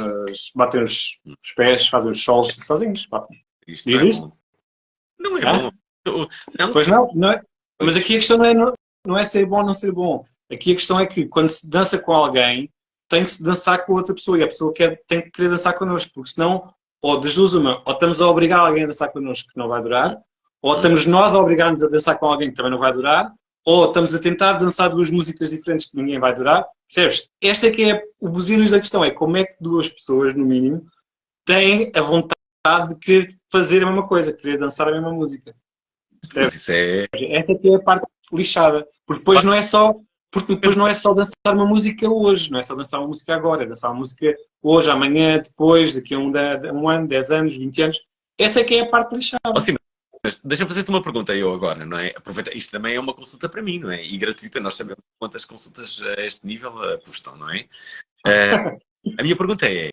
batem os pés, fazem os solos sozinhos. Diz isto? Não é bom. Não? Pois não é. Mas aqui a questão não é ser bom ou não ser bom. Aqui a questão é que quando se dança com alguém, tem que se dançar com outra pessoa e a pessoa tem que querer dançar connosco, porque senão, ou das duas uma, ou estamos a obrigar alguém a dançar connosco que não vai durar, ou estamos nós a obrigar-nos a dançar com alguém que também não vai durar, ou estamos a tentar dançar duas músicas diferentes que ninguém vai durar. Percebes? Este é que é o buzilis da questão, é como é que duas pessoas, no mínimo, têm a vontade de querer fazer a mesma coisa, querer dançar a mesma música. Isso é... Essa é que é a parte lixada. Porque depois não é só dançar uma música hoje, não é só dançar uma música agora, é dançar uma música hoje, amanhã, depois, daqui a um ano, 10 anos, 20 anos. Essa é que é a parte lixada. Sim, mas deixa-me fazer-te uma pergunta eu agora, não é? Aproveita, isto também é uma consulta para mim, não é? E gratuita, nós sabemos quantas consultas a este nível custam, não é? A minha pergunta é,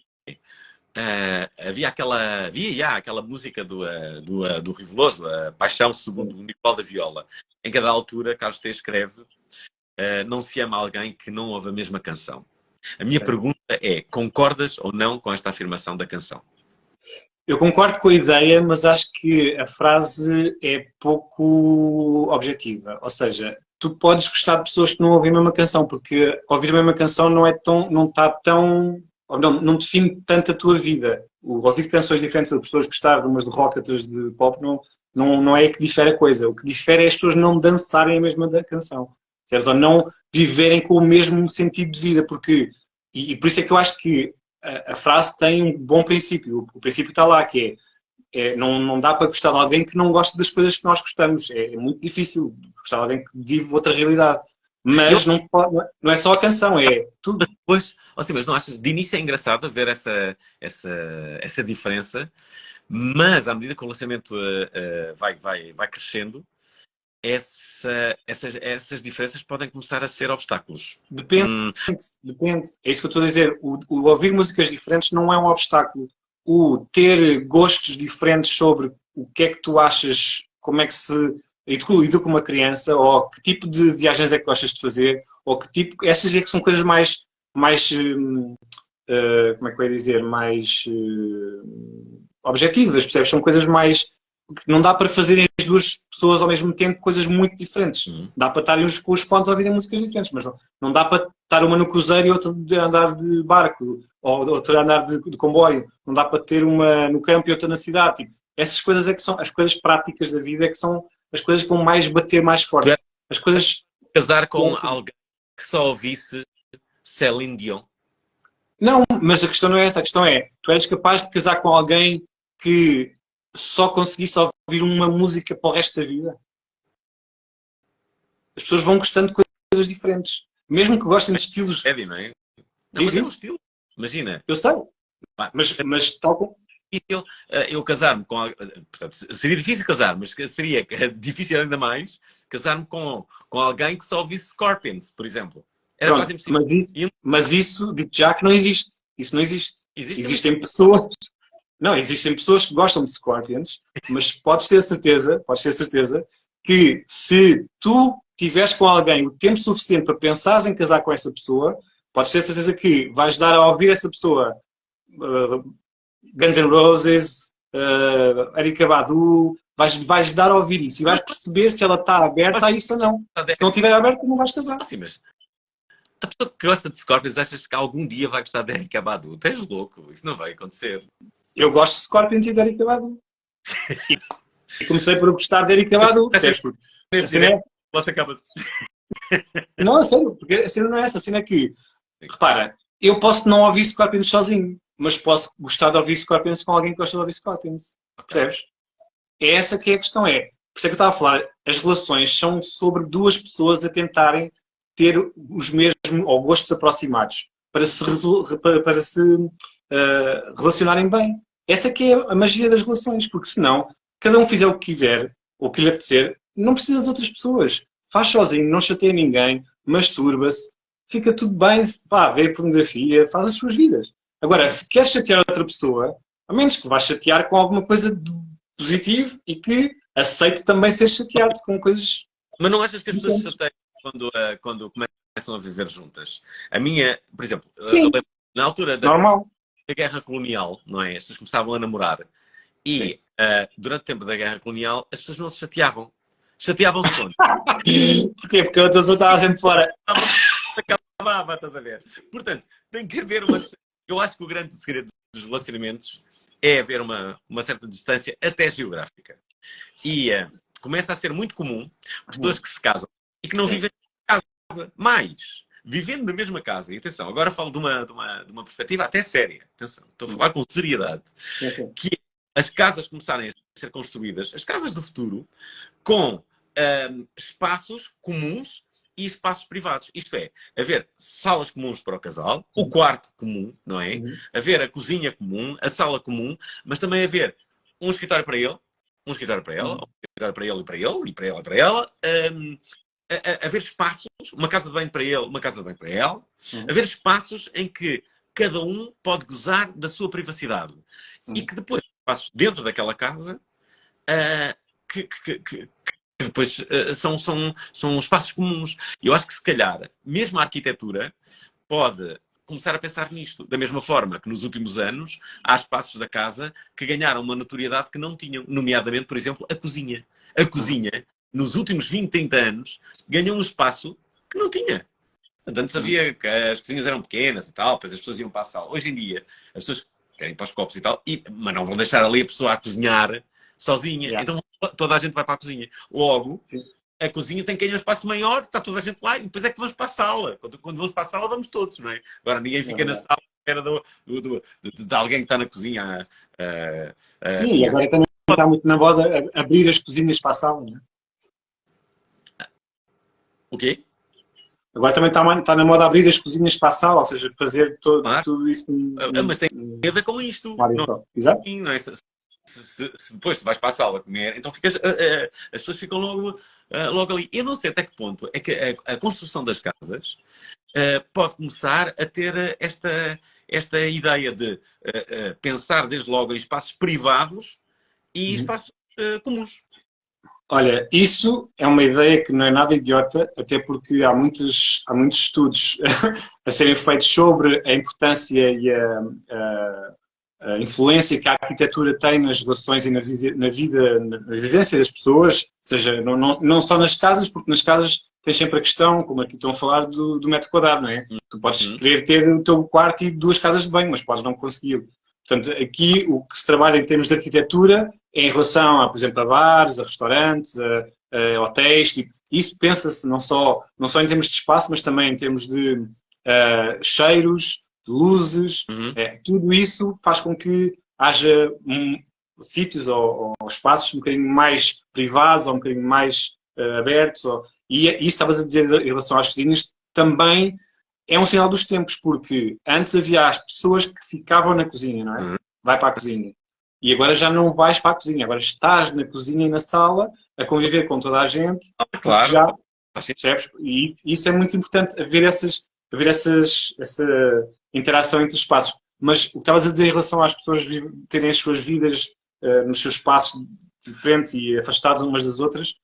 havia aquela música do Riveloso, a Paixão segundo o Nicolau da Viola, em cada altura Carlos T escreve não se ama alguém que não ouve a mesma canção. A minha pergunta é, concordas ou não com esta afirmação da canção? Eu concordo com a ideia, mas acho que a frase é pouco objetiva. Ou seja, tu podes gostar de pessoas que não ouvem a mesma canção, porque ouvir a mesma canção não está tão... Não define tanto a tua vida. O ouvir canções diferentes, as pessoas gostar de umas de rock, outras de pop, não é que difere a coisa. O que difere é as pessoas não dançarem a mesma canção. Certo? Ou não viverem com o mesmo sentido de vida. E por isso é que eu acho que a frase tem um bom princípio. O princípio está lá, que não dá para gostar de alguém que não gosta das coisas que nós gostamos. É muito difícil gostar de alguém que vive outra realidade. Mas não é só a canção, é tudo. Pois, mas não achas, de início é engraçado ver essa diferença, mas à medida que o lançamento vai crescendo, essas diferenças podem começar a ser obstáculos. Depende. É isso que eu estou a dizer. O ouvir músicas diferentes não é um obstáculo. O ter gostos diferentes sobre o que é que tu achas, como é que se educa uma criança, ou que tipo de viagens é que gostas de fazer, ou que tipo... Essas é que são coisas mais como é que eu ia dizer? Mais objetivas, percebes? São coisas mais... Não dá para fazerem as duas pessoas ao mesmo tempo coisas muito diferentes. Dá para estarem com os fones a ouvirem músicas diferentes, mas não dá para estar uma no cruzeiro e outra de andar de barco, ou outra a andar de comboio. Não dá para ter uma no campo e outra na cidade. Tipo, essas coisas é que são as coisas práticas da vida, é que são as coisas que vão mais bater mais forte. As coisas... Casar com alguém que só ouvisse Céline Dion? Não, mas a questão não é essa. A questão é, tu eres capaz de casar com alguém que só conseguisse ouvir uma música para o resto da vida? As pessoas vão gostando de coisas diferentes. Mesmo que gostem de estilos... Eddie, não é? Não, mas é um estilo. Imagina. Eu sei. Mas tal como... Eu casar-me com... Portanto, seria difícil casar, mas seria difícil ainda mais casar-me com alguém que só ouvisse Scorpions, por exemplo. Era quase impossível. Mas isso, digo já que não existe. Isso não existe. Existe Existem pessoas... Não, existem pessoas que gostam de Scorpions, mas podes ter certeza que se tu tiveres com alguém o tempo suficiente para pensares em casar com essa pessoa, podes ter certeza que vais dar a ouvir essa pessoa Guns N' Roses, Erykah Badu, vais dar a ouvir isso e vais perceber se ela está aberta a isso ou não. Se não estiver aberta, não vais casar. Sim, mas a pessoa que gosta de Scorpions, achas que algum dia vai gostar de Erykah Badu? Tens louco, isso não vai acontecer. Eu gosto de Scorpions e de Erykah Badu. E comecei por gostar de Erykah Badu, percebes? Não, é sério, porque a cena não é essa. A cena é que, repara, eu posso não ouvir Scorpions sozinho, mas posso gostar de ouvir Scorpions com alguém que gosta de ouvir Scorpions. Percebes? É essa que é a questão. Por isso é que eu estava a falar, as relações são sobre duas pessoas a tentarem ter os mesmos ou gostos aproximados para se relacionarem bem. Essa que é a magia das relações, porque senão cada um fizer o que quiser, ou o que lhe apetecer, não precisa de outras pessoas. Faz sozinho, não chateia ninguém, masturba-se, fica tudo bem, pá, vê pornografia, faz as suas vidas. Agora, se queres chatear outra pessoa, a menos que vais chatear com alguma coisa de positivo e que aceite também ser chateado com coisas... Mas não achas que as pessoas se chateiam quando começam a viver juntas? A minha, por exemplo, na altura da Guerra Colonial, não é? As pessoas começavam a namorar e durante o tempo da Guerra Colonial as pessoas não se chateavam. Chateavam-se quando? Porquê? Porque a outra pessoa estava sempre fora. Acabava, estás a ver? Portanto, tem que haver uma... Eu acho que o grande segredo dos relacionamentos é haver uma certa distância até geográfica. E começa a ser muito comum pessoas que se casam e que não vivem na casa, mas vivendo na mesma casa. E atenção, agora falo de uma perspectiva até séria. Atenção, estou a falar com seriedade. Que as casas começarem a ser construídas, as casas do futuro, com espaços comuns e espaços privados. Isto é, haver salas comuns para o casal, o quarto comum, não é? Haver a cozinha comum, a sala comum, mas também haver um escritório para ele, um escritório para ela, um escritório para ele e para ele, e para ela e para ela. Haver espaços, uma casa de banho para ele, uma casa de banho para ela. Haver espaços em que cada um pode gozar da sua privacidade. E que depois, espaços dentro daquela casa, que depois são espaços comuns. E eu acho que, se calhar, mesmo a arquitetura pode começar a pensar nisto. Da mesma forma que, nos últimos anos, há espaços da casa que ganharam uma notoriedade que não tinham. Nomeadamente, por exemplo, a cozinha. A cozinha, nos últimos 20, 30 anos, ganhou um espaço que não tinha. Antes havia que as cozinhas eram pequenas e tal, depois as pessoas iam para a sala. Hoje em dia, as pessoas querem ir para os copos e tal, mas não vão deixar ali a pessoa a cozinhar sozinha. Então toda a gente vai para a cozinha. Logo, a cozinha tem que ganhar um espaço maior, está toda a gente lá, e depois é que vamos para a sala. Quando vamos para a sala, vamos todos, não é? Agora, ninguém fica na sala à espera de alguém que está na cozinha. Sim, e agora também está muito na moda abrir as cozinhas para a sala, não é? O quê? Agora também está na moda abrir as cozinhas para a sala, ou seja, fazer tudo isso... Mas tem a ver com isto. Exato. Não é? Se depois tu vais para a sala comer, então as pessoas ficam logo ali. Eu não sei até que ponto é que a construção das casas pode começar a ter esta ideia de pensar desde logo em espaços privados e espaços comuns. Olha, isso é uma ideia que não é nada idiota, até porque há muitos estudos a serem feitos sobre a importância e a influência que a arquitetura tem nas relações e na vivência das pessoas, ou seja, não só nas casas, porque nas casas tens sempre a questão, como aqui estão a falar, do metro quadrado, não é? Tu podes querer ter o teu quarto e 2 casas de banho, mas podes não conseguir. Portanto, aqui o que se trabalha em termos de arquitetura é em relação, por exemplo, a bares, a restaurantes, a hotéis. Isso pensa-se não só em termos de espaço, mas também em termos de cheiros, de luzes. Tudo isso faz com que haja sítios ou espaços um bocadinho mais privados ou um bocadinho mais abertos. E isso estavas a dizer em relação às cozinhas, também é um sinal dos tempos, porque antes havia as pessoas que ficavam na cozinha, não é? Vai para a cozinha. E agora já não vais para a cozinha, agora estás na cozinha e na sala a conviver com toda a gente. Claro. Já, percebes? E isso é muito importante, haver essa interação entre os espaços. mas o que estavas a dizer em relação às pessoas terem as suas vidas nos seus espaços diferentes e afastados umas das outras,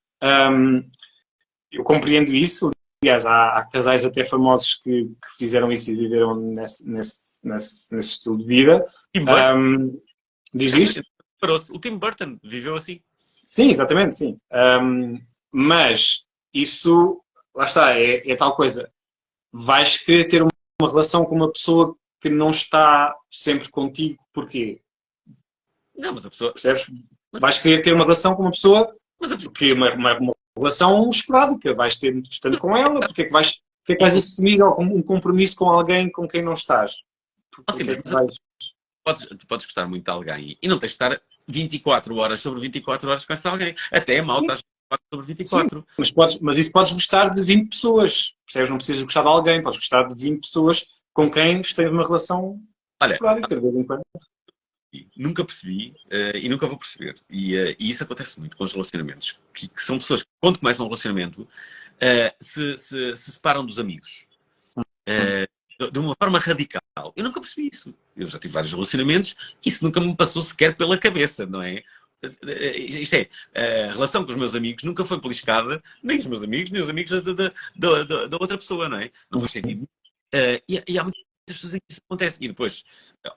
eu compreendo isso. Aliás, há casais até famosos que fizeram isso e viveram nesse estilo de vida. Tim Burton, Diz isto? o Tim Burton viveu assim. Sim, exatamente, sim. Mas isso, lá está, é tal coisa. Vais querer ter uma relação com uma pessoa que não está sempre contigo, porquê? Não, mas a pessoa... Percebes? Vais querer ter uma relação com uma pessoa que é uma relação esporádica. Vais ter estando com ela, porque é que vais assumir um compromisso com alguém com quem não estás? Sim, tu podes gostar muito de alguém e não tens de estar 24 horas sobre 24 horas com esse alguém. Até é mau, estás 24 sobre 24. Sim, mas isso podes gostar de 20 pessoas. Percebes? Não precisas gostar de alguém. Podes gostar de 20 pessoas com quem tens uma relação esporádica de vez em quando. Nunca percebi e nunca vou perceber. E isso acontece muito com os relacionamentos. Que são pessoas que, quando começam um relacionamento, se separam dos amigos. De uma forma radical. Eu nunca percebi isso. Eu já tive vários relacionamentos e isso nunca me passou sequer pela cabeça, não é? Isto é, a relação com os meus amigos nunca foi beliscada, nem os meus amigos, nem os amigos da outra pessoa, não é? Não faz sentido. E há muitas pessoas em que isso acontece. E depois,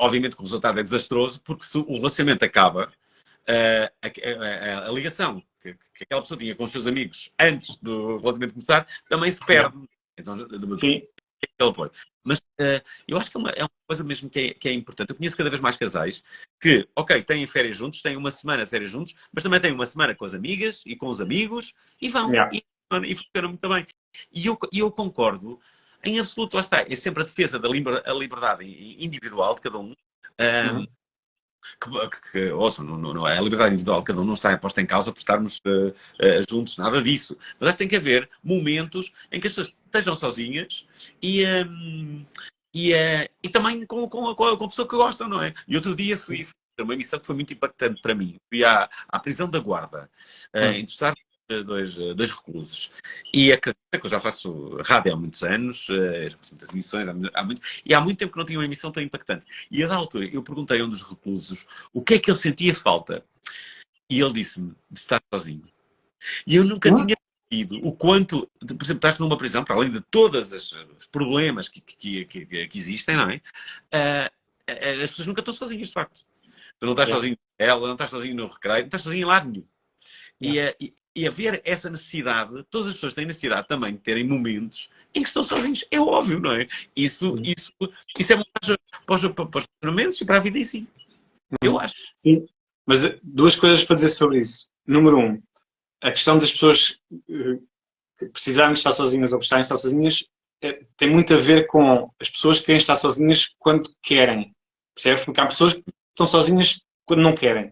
obviamente, que o resultado é desastroso, porque se o relacionamento acaba, a ligação que aquela pessoa tinha com os seus amigos antes do relacionamento começar também se perde. Então, sim. Mas eu acho que é uma coisa mesmo que é importante. Eu conheço cada vez mais casais que, ok, têm férias juntos, têm uma semana de férias juntos, mas também têm uma semana com as amigas e com os amigos e vão. E funcionam muito bem. E eu concordo em absoluto, lá está. É sempre a defesa da liberdade individual de cada um. Ouçam, não é a liberdade individual de cada um não está posta em causa por estarmos juntos, nada disso. Mas acho que tem que haver momentos em que as pessoas estejam sozinhas e também com a pessoa que gostam, não é? E outro dia fui uma emissão que foi muito impactante para mim. Fui à prisão da Guarda, entrevistar dois reclusos. E acredito que eu já faço rádio há muitos anos, já faço muitas emissões, há muito tempo que não tinha uma emissão tão impactante. E a da altura eu perguntei a um dos reclusos o que é que ele sentia falta. E ele disse-me de estar sozinho. E eu nunca tinha percebido o quanto, por exemplo, estás numa prisão, para além de todos os problemas que existem, não é? As pessoas nunca estão sozinhas, de facto. Tu não estás sozinho ela, não estás sozinho no recreio, não estás sozinho em lado nenhum. E haver essa necessidade, todas as pessoas têm necessidade também de terem momentos em que estão sozinhos. É óbvio, não é? Isso é bom para os relacionamentos e para a vida em si. Eu acho. Sim, mas duas coisas para dizer sobre isso. Número 1, a questão das pessoas que precisarem estar sozinhas ou gostarem de estar sozinhas tem muito a ver com as pessoas que querem estar sozinhas quando querem. Percebes? Porque há pessoas que estão sozinhas quando não querem.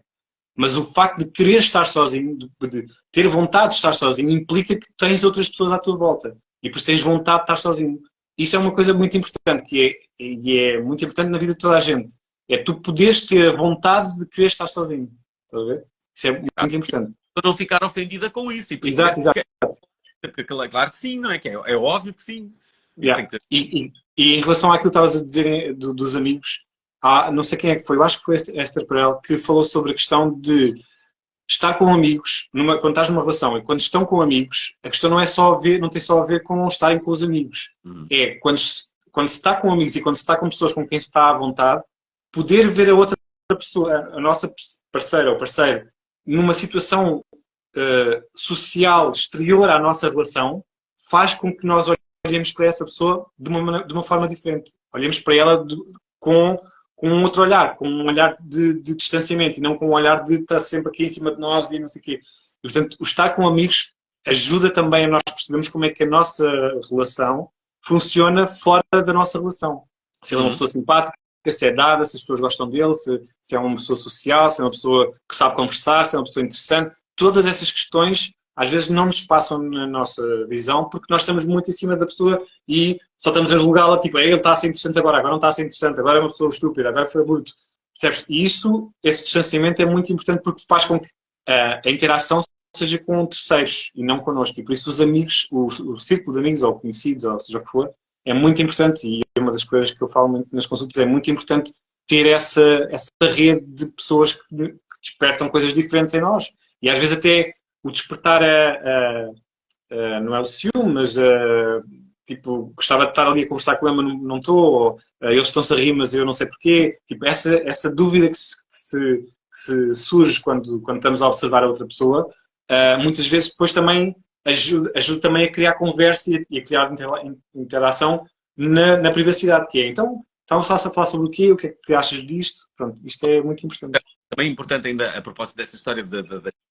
Mas o facto de querer estar sozinho, de ter vontade de estar sozinho, implica que tens outras pessoas à tua volta. E por isso tens vontade de estar sozinho. Isso é uma coisa muito importante, e é muito importante na vida de toda a gente. É tu poderes ter a vontade de querer estar sozinho. Estás a ver? Isso é muito importante. Para não ficar ofendida com isso. Exato. Claro que sim, não é? É óbvio que sim. E em relação àquilo que estavas a dizer dos amigos, não sei quem é que foi, eu acho que foi Esther Perel, que falou sobre a questão de estar com amigos, quando estás numa relação e quando estão com amigos, a questão não tem só a ver com estarem com os amigos. É quando se está com amigos e quando se está com pessoas com quem se está à vontade, poder ver a outra pessoa, a nossa parceira ou parceiro, numa situação social exterior à nossa relação, faz com que nós olhemos para essa pessoa de uma forma diferente. Olhemos para ela com um outro olhar, com um olhar de distanciamento e não com um olhar de estar sempre aqui em cima de nós e não sei o quê. E, portanto, o estar com amigos ajuda também a nós percebermos como é que a nossa relação funciona fora da nossa relação. Se ele é uma pessoa simpática, se é dada, se as pessoas gostam dele, se é uma pessoa social, se é uma pessoa que sabe conversar, se é uma pessoa interessante. Todas essas questões às vezes não nos passam na nossa visão porque nós estamos muito em cima da pessoa e só estamos a julgá-la, tipo, ele está a ser interessante agora não está a ser interessante, agora é uma pessoa estúpida, agora foi bruto. Percebes? E esse distanciamento é muito importante porque faz com que a interação seja com terceiros e não connosco. E por isso os amigos, o círculo de amigos ou conhecidos, ou seja o que for, é muito importante e é uma das coisas que eu falo muito nas consultas, é muito importante ter essa rede de pessoas que despertam coisas diferentes em nós. E às vezes até o despertar não é o ciúme, mas tipo, gostava de estar ali a conversar com ele, mas não estou, ou eles estão-se a rir, mas eu não sei porquê. Tipo, essa dúvida que se surge quando estamos a observar a outra pessoa, muitas vezes depois também ajuda também a criar conversa e a criar interação na privacidade, que é. Então, estamos a falar sobre o que é que achas disto? Pronto, isto é muito importante. Também é importante ainda, a propósito desta história de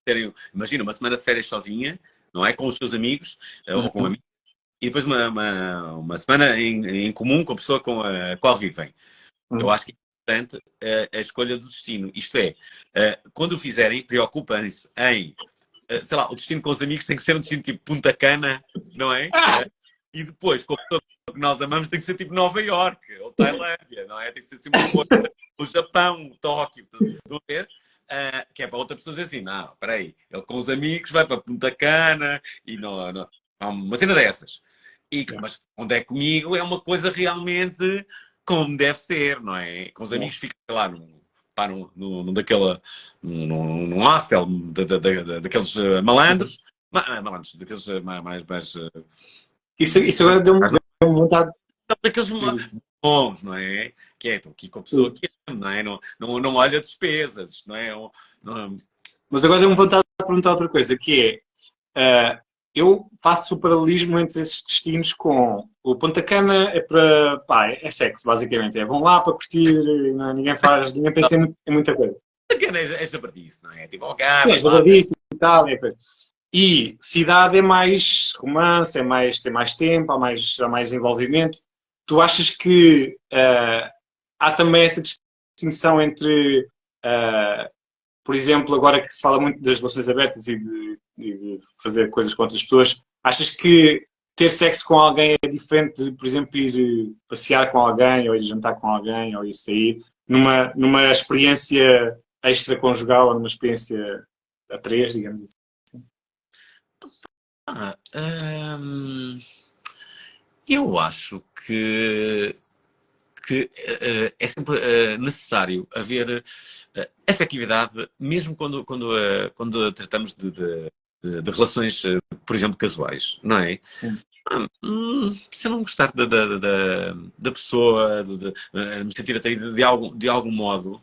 terem, imagina, uma semana de férias sozinha, não é? Com os seus amigos, ou com amigos, e depois uma semana em comum com a pessoa com a qual vivem. Eu acho que é importante a escolha do destino. Isto é, quando o fizerem, preocupem-se em, sei lá, o destino com os amigos tem que ser um destino tipo Punta Cana, não é? E depois, com a pessoa que nós amamos, tem que ser tipo Nova Iorque ou Tailândia, não é? Tem que ser assim uma coisa, o Japão, Tóquio, estão a ver? Que é para outra pessoa dizer assim, não, espera aí, ele com os amigos vai para Punta Cana e não uma cena dessas. Mas onde é comigo é uma coisa realmente como deve ser, não é? Com os amigos fica, sei lá, num hostel daqueles malandros, daqueles mais isso agora deu-me vontade. daqueles bons, não é? Que é, estou aqui com a pessoa que amo, não é? Não olha despesas, isto não é? Mas agora deu-me vontade de perguntar outra coisa, que é, eu faço o paralelismo entre esses destinos com o Punta Cana é para, pá, é sexo, basicamente. Vão lá para curtir, ninguém pensa em muita coisa. Punta Cana é jabardice, não é? Tipo, sim, é jabardice e tal, é coisa. E cidade é mais romance, tem mais tempo, há mais envolvimento. Tu achas que há também essa distinção entre, por exemplo, agora que se fala muito das relações abertas e de fazer coisas com outras pessoas, achas que ter sexo com alguém é diferente de, por exemplo, ir passear com alguém, ou ir jantar com alguém, ou ir sair, numa experiência extraconjugal, ou numa experiência a três, digamos assim? Eu acho que é sempre necessário haver afetividade, mesmo quando tratamos de relações, por exemplo, casuais, não é? Sim. Se eu não gostar da pessoa, me sentir atraído de algum modo,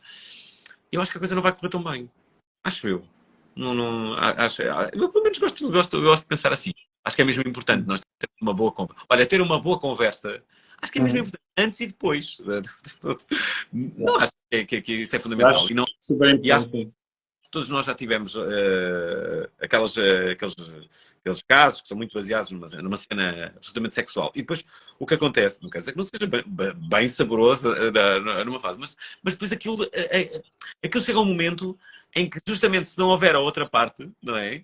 eu acho que a coisa não vai correr tão bem. Acho eu. Eu pelo menos gosto de pensar assim. Acho que é mesmo importante nós termos uma boa conversa. Olha, ter uma boa conversa, acho que é mesmo importante antes e depois. Não acho que isso é fundamental. Acho super importante, sim. Todos nós já tivemos aqueles casos que são muito baseados numa cena absolutamente sexual. E depois o que acontece, não quer dizer que não seja bem saboroso numa fase, mas depois aquilo chega a um momento em que justamente se não houver a outra parte, não é?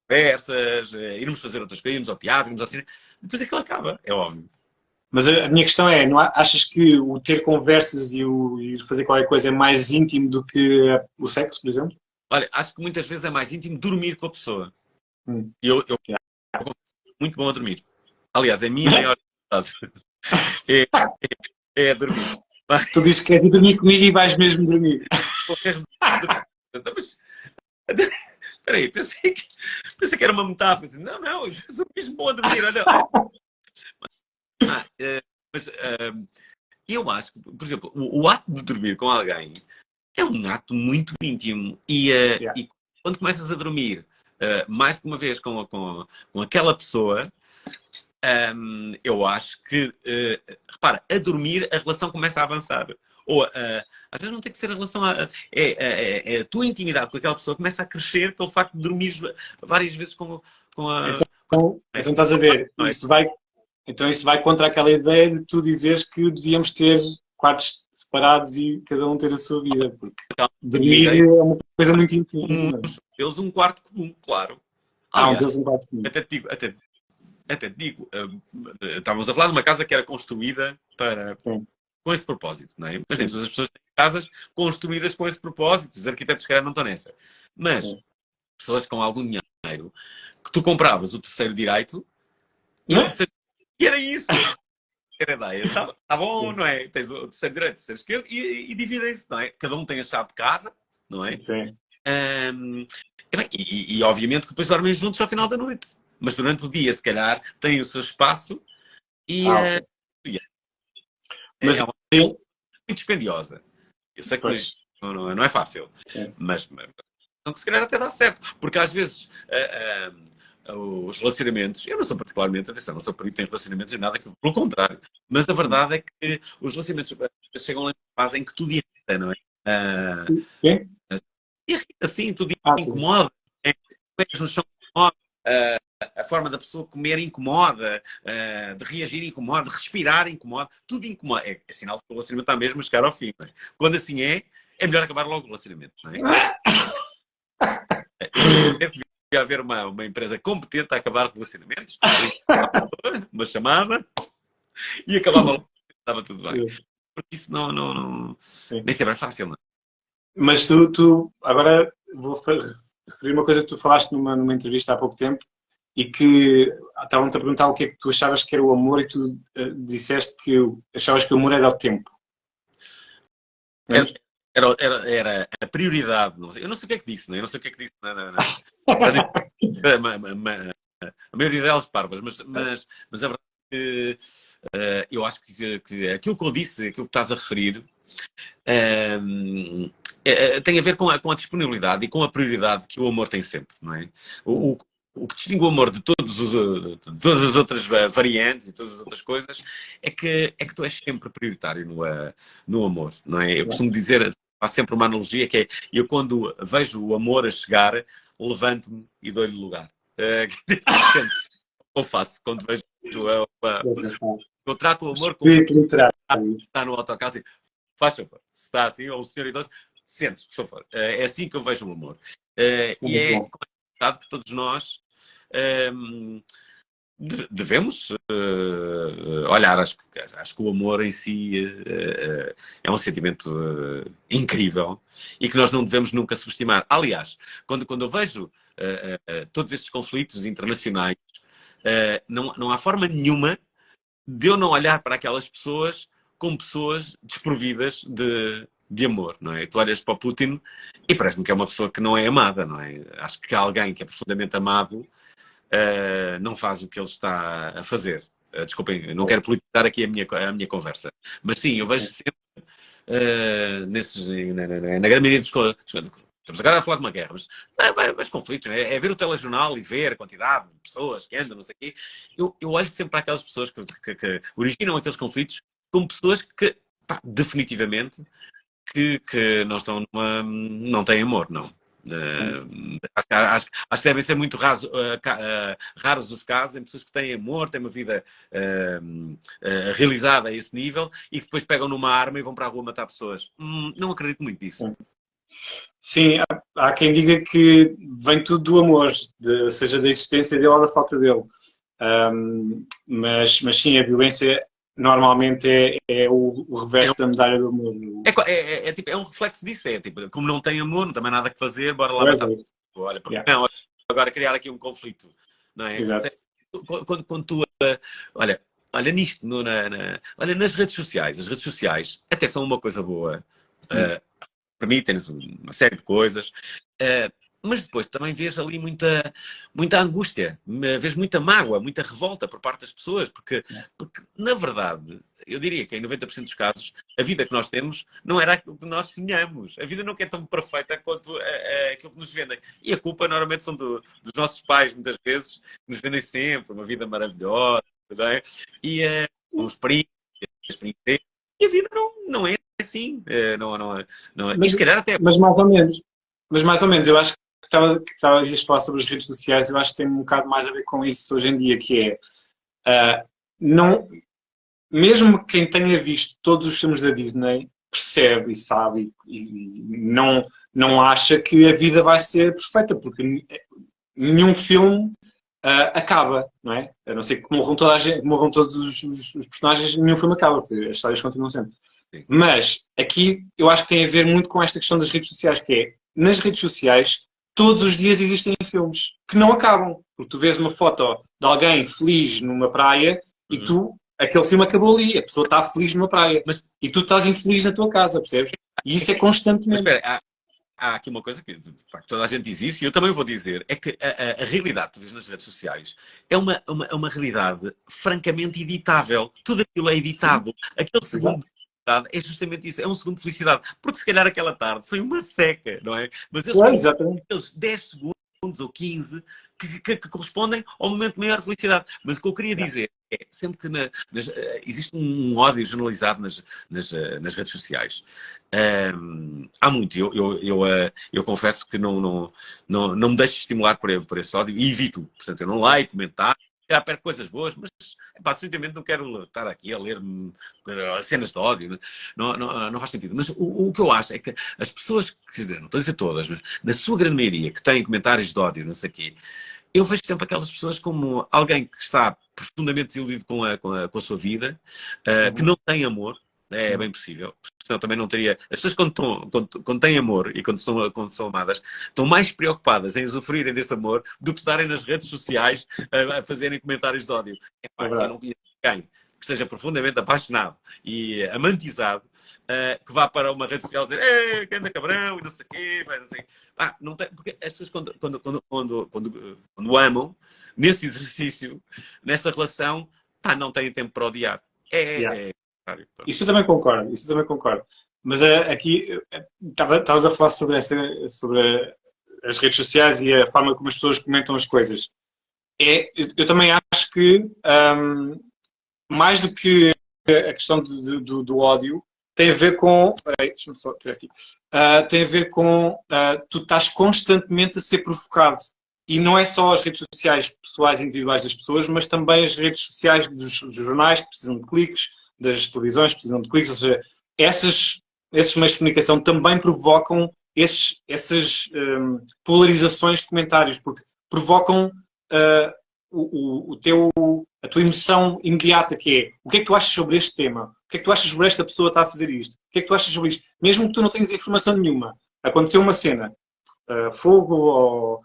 Conversas, irmos fazer outras coisas, irmos ao teatro, irmos ao cinema, depois aquilo acaba, é óbvio. Mas a minha questão é, não achas que o ter conversas e o ir fazer qualquer coisa é mais íntimo do que o sexo, por exemplo? Olha, acho que muitas vezes é mais íntimo dormir com a pessoa. Hum. Eu muito bom a dormir. Aliás, é a minha maior dificuldade. É dormir. Tu dizes que queres ir dormir comigo e vais mesmo dormir. Mas, espera aí, pensei que era uma metáfora. Não, eu sou mesmo bom a dormir. Olha. Mas eu acho que, por exemplo, o ato de dormir com alguém é um ato muito íntimo. E quando começas a dormir mais de uma vez com aquela pessoa, eu acho que, repara, a dormir a relação começa a avançar. Ou às vezes não tem que ser a relação a tua intimidade com aquela pessoa começa a crescer pelo facto de dormir várias vezes com a... Então estás a ver, isso vai contra aquela ideia de tu dizeres que devíamos ter quartos separados e cada um ter a sua vida, porque dormir é uma coisa muito íntima. Eles um quarto comum, claro. Aliás, um quarto comum. Até te digo, estávamos a falar de uma casa que era construída com esse propósito, não é? Mas nem todas as pessoas têm casas construídas com esse propósito. Os arquitetos, se calhar, não estão nessa. Mas pessoas com algum dinheiro que tu compravas o terceiro direito e era isso. ter ideia. Está bom, não é? Tens o terceiro direito, o terceiro esquerdo e dividem-se, não é? Cada um tem a chave de casa, não é? Sim. E obviamente que depois dormem juntos ao final da noite. Mas durante o dia, se calhar, têm o seu espaço e Ok. Mas, é uma coisa muito dispendiosa. Eu sei que pois, não é fácil, sim. mas então, que se calhar até dá certo. Porque às vezes os relacionamentos, eu não sou particularmente, atenção, não sou perito em relacionamentos nem nada, pelo contrário. Mas a verdade é que os relacionamentos chegam lá em fase em que tudo irrita, não é? Quê? Irrita, sim, tudo Tudo. incomoda. No chão incomoda. A forma da pessoa comer incomoda, de reagir incomoda, de respirar incomoda, tudo incomoda. É sinal que o relacionamento está mesmo a chegar ao fim. Não é? Quando assim é melhor acabar logo o relacionamento. Não é? Deve haver uma empresa competente a acabar relacionamentos, uma chamada, e acabava logo, estava tudo bem. Porque isso Sim. nem sempre é fácil, não é? Mas agora vou referir uma coisa que tu falaste numa entrevista há pouco tempo e que estavam-te a perguntar o que é que tu achavas que era o amor e tu disseste que achavas que o amor era o tempo. Era, Lembras? era a prioridade. Não sei, eu não sei o que é que disse, não é? Eu não sei o que é que disse. A maioria delas parvas, mas a verdade é que eu acho que aquilo que eu disse, aquilo que estás a referir, tem a ver com a disponibilidade e com a prioridade que o amor tem sempre, não é? O que distingue o amor de de todas as outras variantes e todas as outras coisas é que tu és sempre prioritário no amor, não é? Eu costumo dizer, faço sempre uma analogia que é, eu quando vejo o amor a chegar, levanto-me e dou-lhe lugar. Ou faço quando vejo eu trato o amor como Espírito literário. está no autocarro assim, faz favor, se está assim, ou o senhor idoso, sente-se, por favor. É assim que eu vejo o amor. Isso é E muito é bom. verdade que todos nós devemos olhar, acho que o amor em si é um sentimento incrível e que nós não devemos nunca subestimar. Aliás, quando eu vejo todos estes conflitos internacionais, não há forma nenhuma de eu não olhar para aquelas pessoas como pessoas desprovidas de amor, não é? Tu olhas para o Putin e parece-me que é uma pessoa que não é amada, não é? Acho que alguém que é profundamente amado não faz o que ele está a fazer. Desculpem, não quero politizar aqui a minha conversa. Mas sim, eu vejo sempre na grande maioria dos estamos agora a falar de uma guerra, mas conflitos, né? É ver o telejornal e ver a quantidade de pessoas que andam, não sei o quê. Eu olho sempre para aquelas pessoas que originam aqueles conflitos como pessoas que, pá, definitivamente, que não têm amor, não. Acho que devem ser muito raros os casos em pessoas que têm amor, têm uma vida realizada a esse nível e que depois pegam numa arma e vão para a rua matar pessoas. Não acredito muito nisso. Sim, há quem diga que vem tudo do amor, seja da existência dele ou da falta dele. Mas sim, a violência normalmente é o É, reverso da medalha do amor. tipo, é um reflexo disso. É tipo, como não tem amor, não tem mais nada que fazer, bora lá Pois matar. é isso. Olha, porque Yeah. não, agora criar aqui um conflito, não é? Exato. Quando tu, olha nisto, olha nas redes sociais. As redes sociais até são uma coisa boa. Permitem-nos uma série de coisas. Mas depois também vês ali muita angústia, vês muita mágoa, muita revolta por parte das pessoas, porque na verdade, eu diria que em 90% dos casos, a vida que nós temos não era aquilo que nós sonhamos. A vida nunca é tão perfeita quanto aquilo que nos vendem. E a culpa normalmente são dos nossos pais, muitas vezes, que nos vendem sempre uma vida maravilhosa, não é? E com os príncipes, as princesas, e a vida não é assim. Não é. E Mas, se calhar até. mas mais ou menos. Mas mais ou menos, eu acho que estava a falar sobre as redes sociais, eu acho que tem um bocado mais a ver com isso hoje em dia, que é não, mesmo quem tenha visto todos os filmes da Disney percebe e sabe e não acha que a vida vai ser perfeita, porque nenhum filme acaba, não é? A não ser que morram toda a gente, morram todos os personagens, nenhum filme acaba, porque as histórias continuam sempre. Sim. Mas aqui eu acho que tem a ver muito com esta questão das redes sociais, que é, nas redes sociais, todos os dias existem filmes que não acabam. Porque tu vês uma foto de alguém feliz numa praia e tu aquele filme acabou ali, a pessoa está feliz numa praia. Mas, E tu estás infeliz na tua casa, percebes? E isso é mas constantemente. espera, há aqui uma coisa que pá, toda a gente diz isso e eu também vou dizer, é que a realidade que tu vês nas redes sociais é uma realidade francamente editável. Tudo aquilo é Sim, editado. Aquele segundo exato. de felicidade é justamente isso, é um segundo de felicidade. Porque se calhar aquela tarde foi uma seca, não é? Mas eles Pois, colocam exatamente. aqueles 10 segundos ou 15 que correspondem ao momento de maior felicidade. Mas o que eu queria Yeah. dizer é sempre que existe um ódio generalizado nas redes sociais. Há muito. Eu confesso que não me deixo estimular por esse ódio e evito. Portanto, eu não like, comentar, já perco coisas boas, mas absolutamente não quero estar aqui a ler cenas de ódio. Não faz sentido. Mas o que eu acho é que as pessoas, não estou a dizer todas, mas na sua grande maioria, que têm comentários de ódio, não sei o quê, eu vejo sempre aquelas pessoas como alguém que está profundamente desiludido com a sua vida, que Uhum. não tem amor, é bem possível. Senão também não teria. As pessoas quando têm amor e quando são amadas, estão mais preocupadas em usufruírem desse amor do que estarem nas redes sociais a fazerem comentários de ódio. É Eu verdade. não conheço ninguém que esteja profundamente apaixonado e amantizado, que vá para uma rede social dizer que anda cabrão e não sei o quê, não sei. Não tem, porque as pessoas quando amam, nesse exercício, nessa relação, não têm tempo para odiar. Yeah. Pronto. Isso eu também concordo, isso eu também concordo. Mas aqui estavas a falar sobre as redes sociais e a forma como as pessoas comentam as coisas. Eu também acho que mais do que a questão do ódio tem a ver com. Peraí, deixa-me só ter aqui. Tem a ver com tu estás constantemente a ser provocado. E não é só as redes sociais pessoais e individuais das pessoas, mas também as redes sociais dos jornais que precisam de cliques, das televisões que precisam de cliques, ou seja, esses meios de comunicação também provocam essas polarizações de comentários, porque provocam a tua emoção imediata, que é o que é que tu achas sobre este tema? O que é que tu achas sobre esta pessoa estar a fazer isto? O que é que tu achas sobre isto? Mesmo que tu não tenhas informação nenhuma, aconteceu uma cena, fogo ou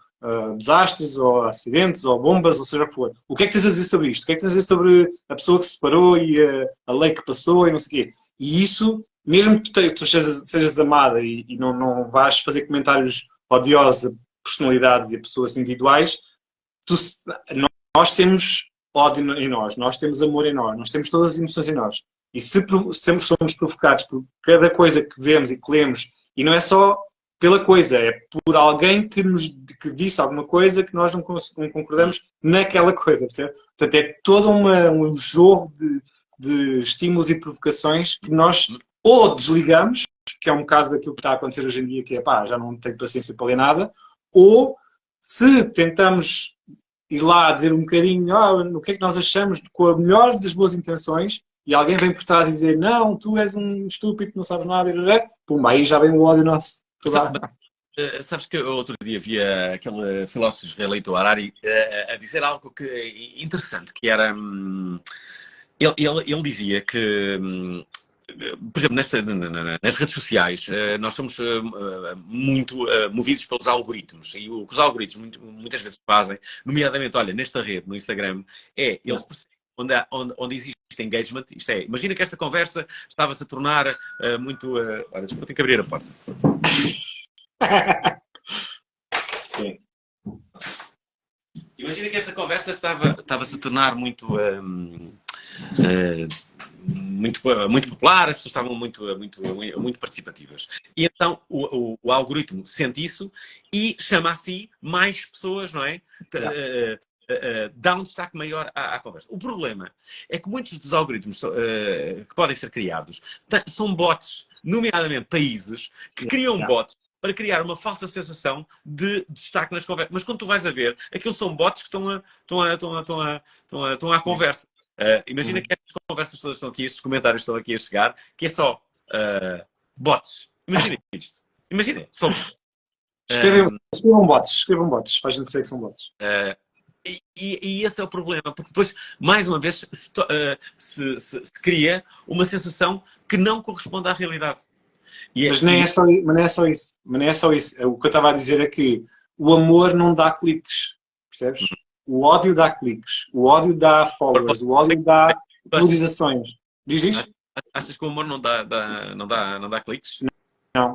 desastres ou acidentes ou bombas, ou seja o que for. O que é que tens a dizer sobre isto? O que é que tens a dizer sobre a pessoa que se separou e a lei que passou e não sei o quê? E isso, mesmo que tu sejas amada e não vais fazer comentários odiosos a personalidades e a pessoas individuais, nós temos ódio em nós temos amor em nós temos todas as emoções em nós. E se sempre somos provocados por cada coisa que vemos e que lemos, e não é só pela coisa, é por alguém que disse alguma coisa que nós não concordamos naquela coisa, percebe? Portanto, é todo um jorro de estímulos e provocações que nós ou desligamos, que é um bocado daquilo que está a acontecer hoje em dia, que é já não tenho paciência para ler nada, ou se tentamos ir lá dizer um bocadinho o que é que nós achamos com a melhor das boas intenções e alguém vem por trás e dizer não, tu és um estúpido, não sabes nada, pum, aí já vem o ódio nosso. Sabes que eu outro dia via aquele filósofo israelita, o Harari, a dizer algo interessante, que era... Ele dizia que... por exemplo, nas redes sociais, nós somos muito movidos pelos algoritmos. E o que os algoritmos muitas vezes fazem, nomeadamente, olha, nesta rede, no Instagram, eles percebem onde existe engagement. Isto é, imagina que esta conversa estava-se a tornar muito... olha, desculpa, tenho que abrir a porta. Sim. Imagina que esta conversa estava-se a tornar muito popular, as pessoas estavam muito participativas. E então o algoritmo sente isso e chama a si mais pessoas, não é? Dá um destaque maior à conversa. O problema é que muitos dos algoritmos que podem ser criados são bots, nomeadamente países, que criam bots para criar uma falsa sensação de destaque nas conversas. Mas quando tu vais a ver, aquilo são bots que estão à conversa. Imagina que estas conversas todas estão aqui, estes comentários estão aqui a chegar, que é só bots. Imagina isto. Imagina, só. Escrevam bots, para a gente saber que são bots. E esse é o problema, porque depois, mais uma vez, se cria uma sensação que não corresponde à realidade. Mas não é só isso. O que eu estava a dizer é que o amor não dá cliques, percebes? O ódio dá cliques, o ódio dá followers, o ódio dá polarizações. Diz isto? Achas que o humor não dá cliques?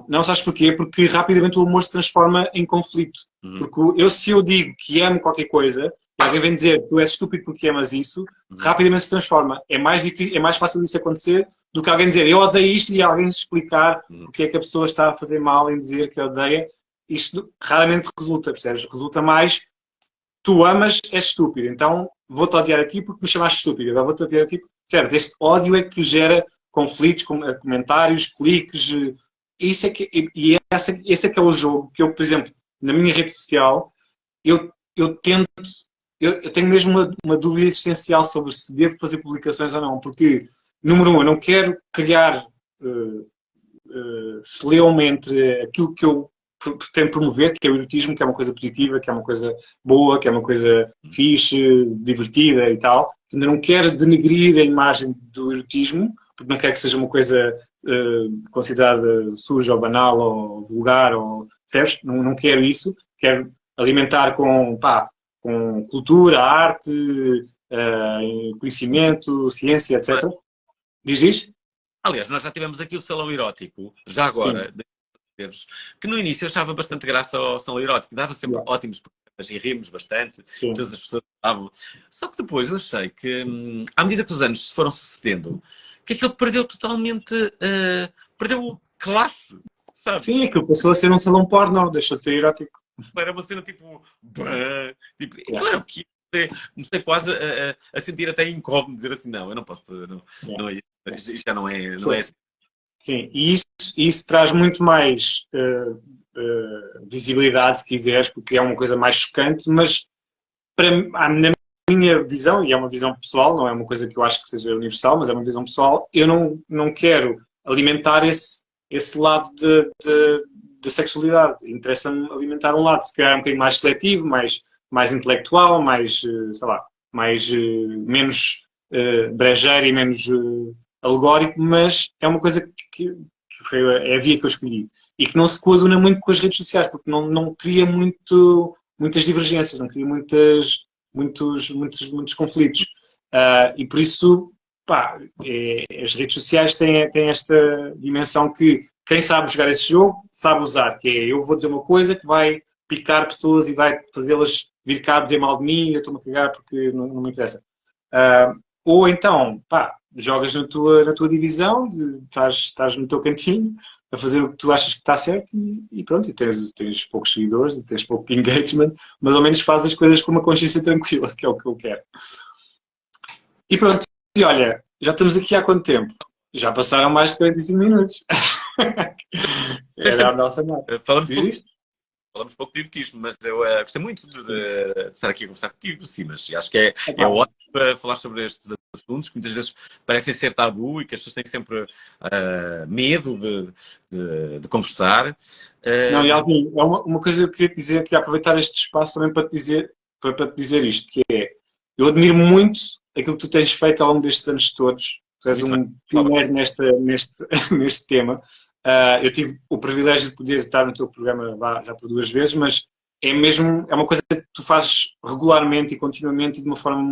Não, sabes porquê? Porque rapidamente o humor se transforma em conflito. Uhum. Porque se eu digo que amo qualquer coisa, e alguém vem dizer que tu és estúpido porque amas isso, rapidamente se transforma. É mais difícil, é mais fácil disso acontecer do que alguém dizer eu odeio isto e alguém explicar porque é que a pessoa está a fazer mal em dizer que odeia. Isto raramente resulta, percebes? Resulta mais tu amas, és estúpido, então vou-te odiar a ti porque me chamaste estúpido, agora vou-te odiar a ti porque... Certo, este ódio é que gera conflitos, comentários, cliques, isso é que, esse é que é o jogo que eu, por exemplo, na minha rede social, eu tento, eu tenho mesmo uma dúvida existencial sobre se devo fazer publicações ou não, porque, número um, eu não quero criar celeuma entre aquilo que eu pretendo promover, que é o erotismo, que é uma coisa positiva, que é uma coisa boa, que é uma coisa fixe, divertida e tal. Eu não quero denegrir a imagem do erotismo, porque não quero que seja uma coisa considerada suja ou banal ou vulgar, ou, percebes? Não quero isso. Quero alimentar com cultura, arte, conhecimento, ciência, etc. Diz isto? Aliás, nós já tivemos aqui o Salão Erótico, já agora, que no início eu achava bastante graça ao Salão Erótico, dava sempre ótimos programas e rimos bastante, Sim. todas as pessoas falavam. Só que depois eu achei que, à medida que os anos se foram sucedendo, que aquilo perdeu totalmente, perdeu classe, sabe? Sim, aquilo passou a ser um salão porno, deixou de ser erótico. Era uma cena tipo, claro que comecei quase a sentir até incómodo dizer assim, não, eu não posso, isto já não é assim. Sim, e isso traz muito mais visibilidade, se quiseres, porque é uma coisa mais chocante, mas na minha visão, e é uma visão pessoal, não é uma coisa que eu acho que seja universal, mas é uma visão pessoal, eu não quero alimentar esse lado de sexualidade. Interessa-me alimentar um lado, se calhar um bocadinho mais seletivo, mais intelectual, mais, sei lá, menos brejeiro e menos alegórico, mas é uma coisa que é a via que eu escolhi. E que não se coaduna muito com as redes sociais, porque não cria muitas divergências, não cria muitos conflitos. E por isso, as redes sociais têm esta dimensão que quem sabe jogar esse jogo sabe usar, que é eu vou dizer uma coisa que vai picar pessoas e vai fazê-las vir cá dizer mal de mim e eu estou-me a cagar porque não me interessa. Ou então, jogas na tua divisão, estás no teu cantinho a fazer o que tu achas que está certo e pronto, e tens poucos seguidores e tens pouco engagement, mas ao menos fazes as coisas com uma consciência tranquila, que é o que eu quero. E pronto, e olha, já estamos aqui há quanto tempo? Já passaram mais de 45 minutos. Era a nossa nota. Falamos pouco de erotismo, mas eu gostei muito de estar aqui a conversar contigo, Simas, e acho que é ótimo para falar sobre estes assuntos que muitas vezes parecem ser tabu e que as pessoas têm sempre medo de conversar. Não, e Alvin, é uma coisa que eu queria te dizer, que aproveitar este espaço também para te dizer isto, que é, eu admiro muito aquilo que tu tens feito ao longo destes anos todos. Tu és um pioneiro neste tema. Eu tive o privilégio de poder estar no teu programa já por 2 vezes, mas é uma coisa que tu fazes regularmente e continuamente e de uma forma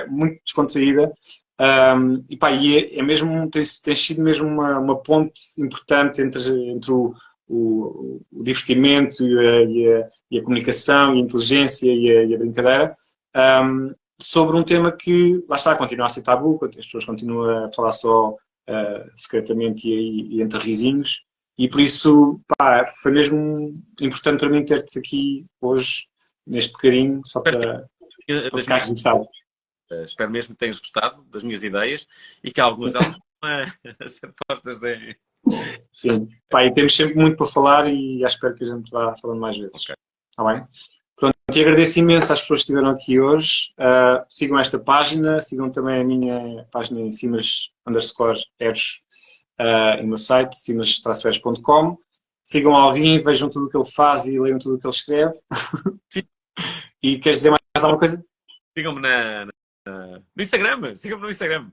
muito descontraída. E é mesmo, tens sido mesmo uma ponte importante entre o divertimento e a comunicação e a inteligência e a brincadeira. Sobre um tema que, lá está, continua a ser tabu, as pessoas continuam a falar só secretamente e entre risinhos, e por isso, foi mesmo importante para mim ter-te aqui hoje, neste bocadinho, só para ficar registado. Espero mesmo que tenhas gostado das minhas ideias e que algumas delas sejam postas de... Sim, e temos sempre muito para falar e espero que a gente vá falando mais vezes. Está bem? Pronto, e agradeço imenso às pessoas que estiveram aqui hoje. Sigam esta página, sigam também a minha página em simas_eros e o meu site, simas-eros.com. Sigam o Alvin, vejam tudo o que ele faz e leiam tudo o que ele escreve. Sim. E queres dizer mais alguma coisa? Sigam-me no Instagram, sigam-me no Instagram.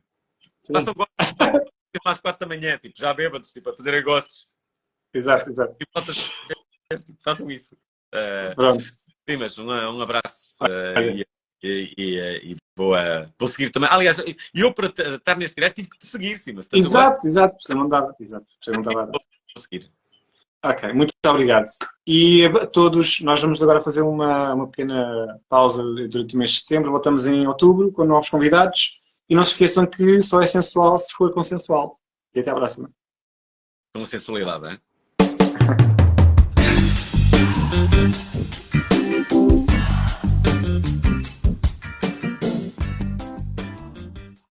Façam gostos às 4 da manhã, tipo, já bêbados, tipo, a fazerem gostos. Exato. Façam isso. Pronto. Sim, mas um abraço. e vou seguir também. Aliás, eu para estar neste direto tive que te seguir, sim, mas Exato, exato, você não dava. Exato, você não dava. vou seguir. Ok, muito obrigado. E a todos, nós vamos agora fazer uma pequena pausa durante o mês de setembro. Voltamos em outubro com novos convidados. E não se esqueçam que só é sensual se for consensual. E até à próxima. Com sensualidade, hein?